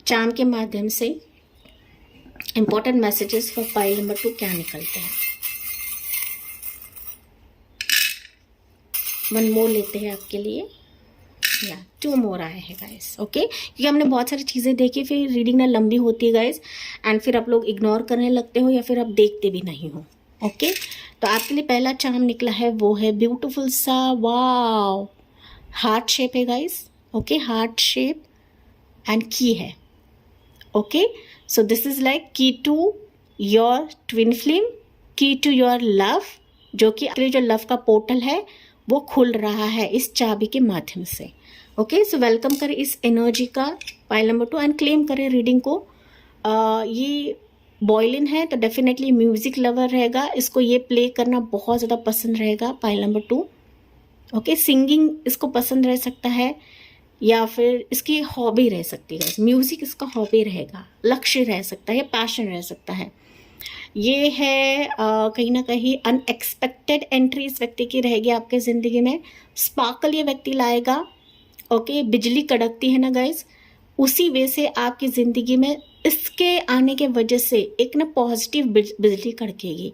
चार्म के माध्यम से important messages for pile number 2 क्या निकलते हैं। 1 मोर लेते हैं आपके लिए, या 2 मोर आए हैं गाइस। ओके, क्योंकि हमने बहुत सारी चीज़ें देखी, फिर रीडिंग ना लंबी होती है गाइस, एंड फिर आप लोग इग्नोर करने लगते हो या फिर आप देखते भी नहीं हो। ओके, तो आपके लिए पहला चार्म निकला है वो है ब्यूटीफुल सा, वाव, हार्ट शेप है guys. Okay, heart shape and की है। Okay, so this is like की टू योर ट्विन फ्लेम, की टू योर लव, जो कि आपके लिए जो लव का पोर्टल है वो खुल रहा है इस चाबी के माध्यम से। ओके, सो वेलकम करें इस एनर्जी का पाइल नंबर 2 एंड क्लेम करें रीडिंग को। ये बॉयलिन है तो डेफिनेटली म्यूजिक लवर रहेगा, इसको ये प्ले करना बहुत ज़्यादा पसंद रहेगा पाइल नंबर 2। ओके, सिंगिंग इसको पसंद रह सकता है या फिर इसकी हॉबी रह सकती है, म्यूजिक इसका हॉबी रहेगा, लक्ष्य रह सकता है, पैशन रह सकता है। ये है कहीं ना कहीं अनएक्सपेक्टेड एंट्री इस व्यक्ति की रहेगी आपके ज़िंदगी में। स्पार्कल ये व्यक्ति लाएगा। ओके, बिजली कड़कती है ना गाइस, उसी वे से आपकी ज़िंदगी में इसके आने के वजह से एक ना पॉजिटिव बिजली कड़केगी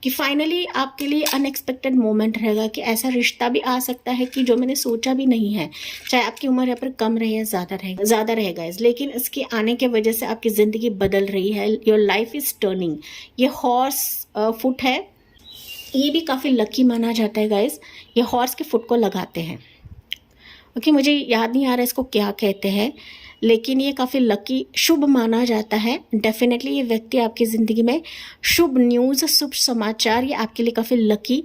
कि फाइनली आपके लिए अनएक्सपेक्टेड मोमेंट रहेगा कि ऐसा रिश्ता भी आ सकता है कि जो मैंने सोचा भी नहीं है, चाहे आपकी उम्र यहाँ पर कम रहे या ज़्यादा रहेगा, लेकिन इसके आने के वजह से आपकी ज़िंदगी बदल रही है। Your life is turning. ये हॉर्स फुट है, ये भी काफ़ी लकी माना जाता है गाइज। ये हॉर्स के फुट को लगाते हैं। ओके, मुझे याद नहीं आ रहा इसको क्या कहते हैं, लेकिन ये काफ़ी लकी, शुभ माना जाता है। डेफिनेटली ये व्यक्ति आपकी ज़िंदगी में शुभ न्यूज़, शुभ समाचार, ये आपके लिए काफ़ी लकी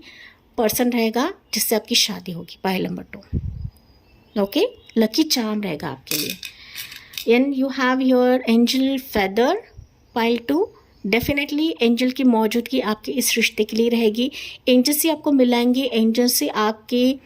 पर्सन रहेगा जिससे आपकी शादी होगी pile number 2। Okay, lucky charm रहेगा आपके लिए। And you have your angel feather pile 2। Definitely angel की मौजूदगी आपके इस रिश्ते के लिए रहेगी। एंजल से आपको मिलाएंगे, एंजल से आपकी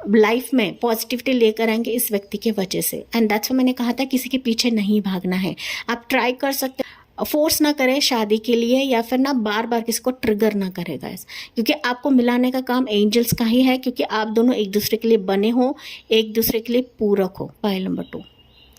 लाइफ में पॉजिटिविटी लेकर आएंगे इस व्यक्ति के वजह से। एंड दैट्स व्हाई मैंने कहा था किसी के पीछे नहीं भागना है। आप ट्राई कर सकते, फोर्स ना करें शादी के लिए या फिर ना बार बार किसी को ट्रिगर ना करेगा इस, क्योंकि आपको मिलाने का काम एंजल्स का ही है, क्योंकि आप दोनों एक दूसरे के लिए बने हो, एक दूसरे के लिए पूरक हो पाइल नंबर 2।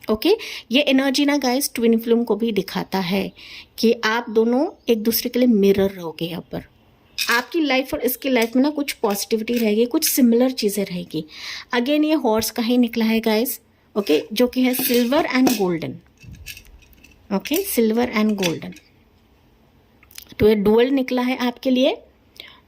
ओके, ये एनर्जी ना गाइस ट्विन फ्लेम को भी दिखाता है कि आप दोनों एक दूसरे के लिए मिरर रहोगे। यहाँ पर आपकी लाइफ और इसकी लाइफ में ना कुछ पॉजिटिविटी रहेगी, कुछ सिमिलर चीज़ें रहेगी। अगेन ये हॉर्स का ही निकला है गाइस। ओके, जो कि है silver and golden. Okay, silver and golden, तो ये डुअल निकला है आपके लिए।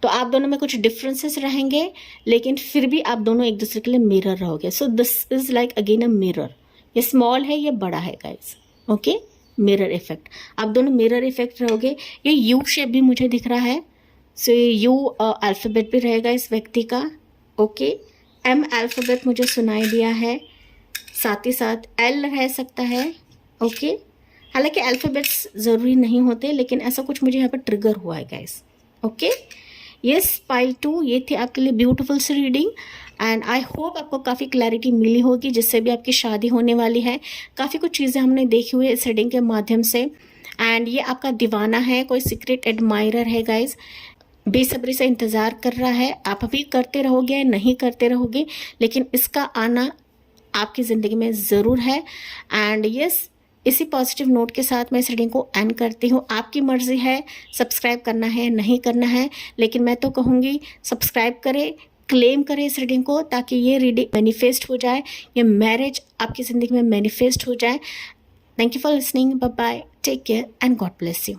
तो आप दोनों में कुछ डिफरेंसेस रहेंगे, लेकिन फिर भी आप दोनों एक दूसरे के लिए मिरर रहोगे। So this is like again a mirror. ये स्मॉल है, ये बड़ा है गाइस। ओके, मिरर इफेक्ट, आप दोनों मिरर इफेक्ट रहोगे। ये यू शेप भी मुझे दिख रहा है, सो ये यू अल्फ़ाबेट भी रहेगा इस व्यक्ति का। ओके, एम अल्फ़ाबेट मुझे सुनाई दिया है, साथ ही साथ एल रह सकता है। ओके, हालांकि अल्फ़ाबेट्स ज़रूरी नहीं होते, लेकिन ऐसा कुछ मुझे यहाँ पर ट्रिगर हुआ है गाइस। ओके, यस पाइल 2, ये थी आपके लिए ब्यूटीफुल सी रीडिंग। एंड आई होप आपको काफ़ी क्लैरिटी मिली होगी, जिससे भी आपकी शादी होने वाली है। काफ़ी कुछ चीज़ें हमने देखी हुई है इस रीडिंग के माध्यम से। एंड ये आपका दीवाना है, कोई सीक्रेट एडमायरर है गाइस, बेसब्री से इंतज़ार कर रहा है। आप अभी करते रहोगे, नहीं करते रहोगे, लेकिन इसका आना आपकी ज़िंदगी में ज़रूर है। एंड यस, इसी पॉजिटिव नोट के साथ मैं इस रीडिंग को एंड करती हूँ। आपकी मर्ज़ी है सब्सक्राइब करना है नहीं करना है, लेकिन मैं तो कहूँगी सब्सक्राइब करें, क्लेम करें इस रीडिंग को, ताकि ये रीडिंग मैनिफेस्ट हो जाए, ये मैरिज आपकी ज़िंदगी में मैनिफेस्ट हो जाए। Thank you for listening, bye bye, take care and God bless you.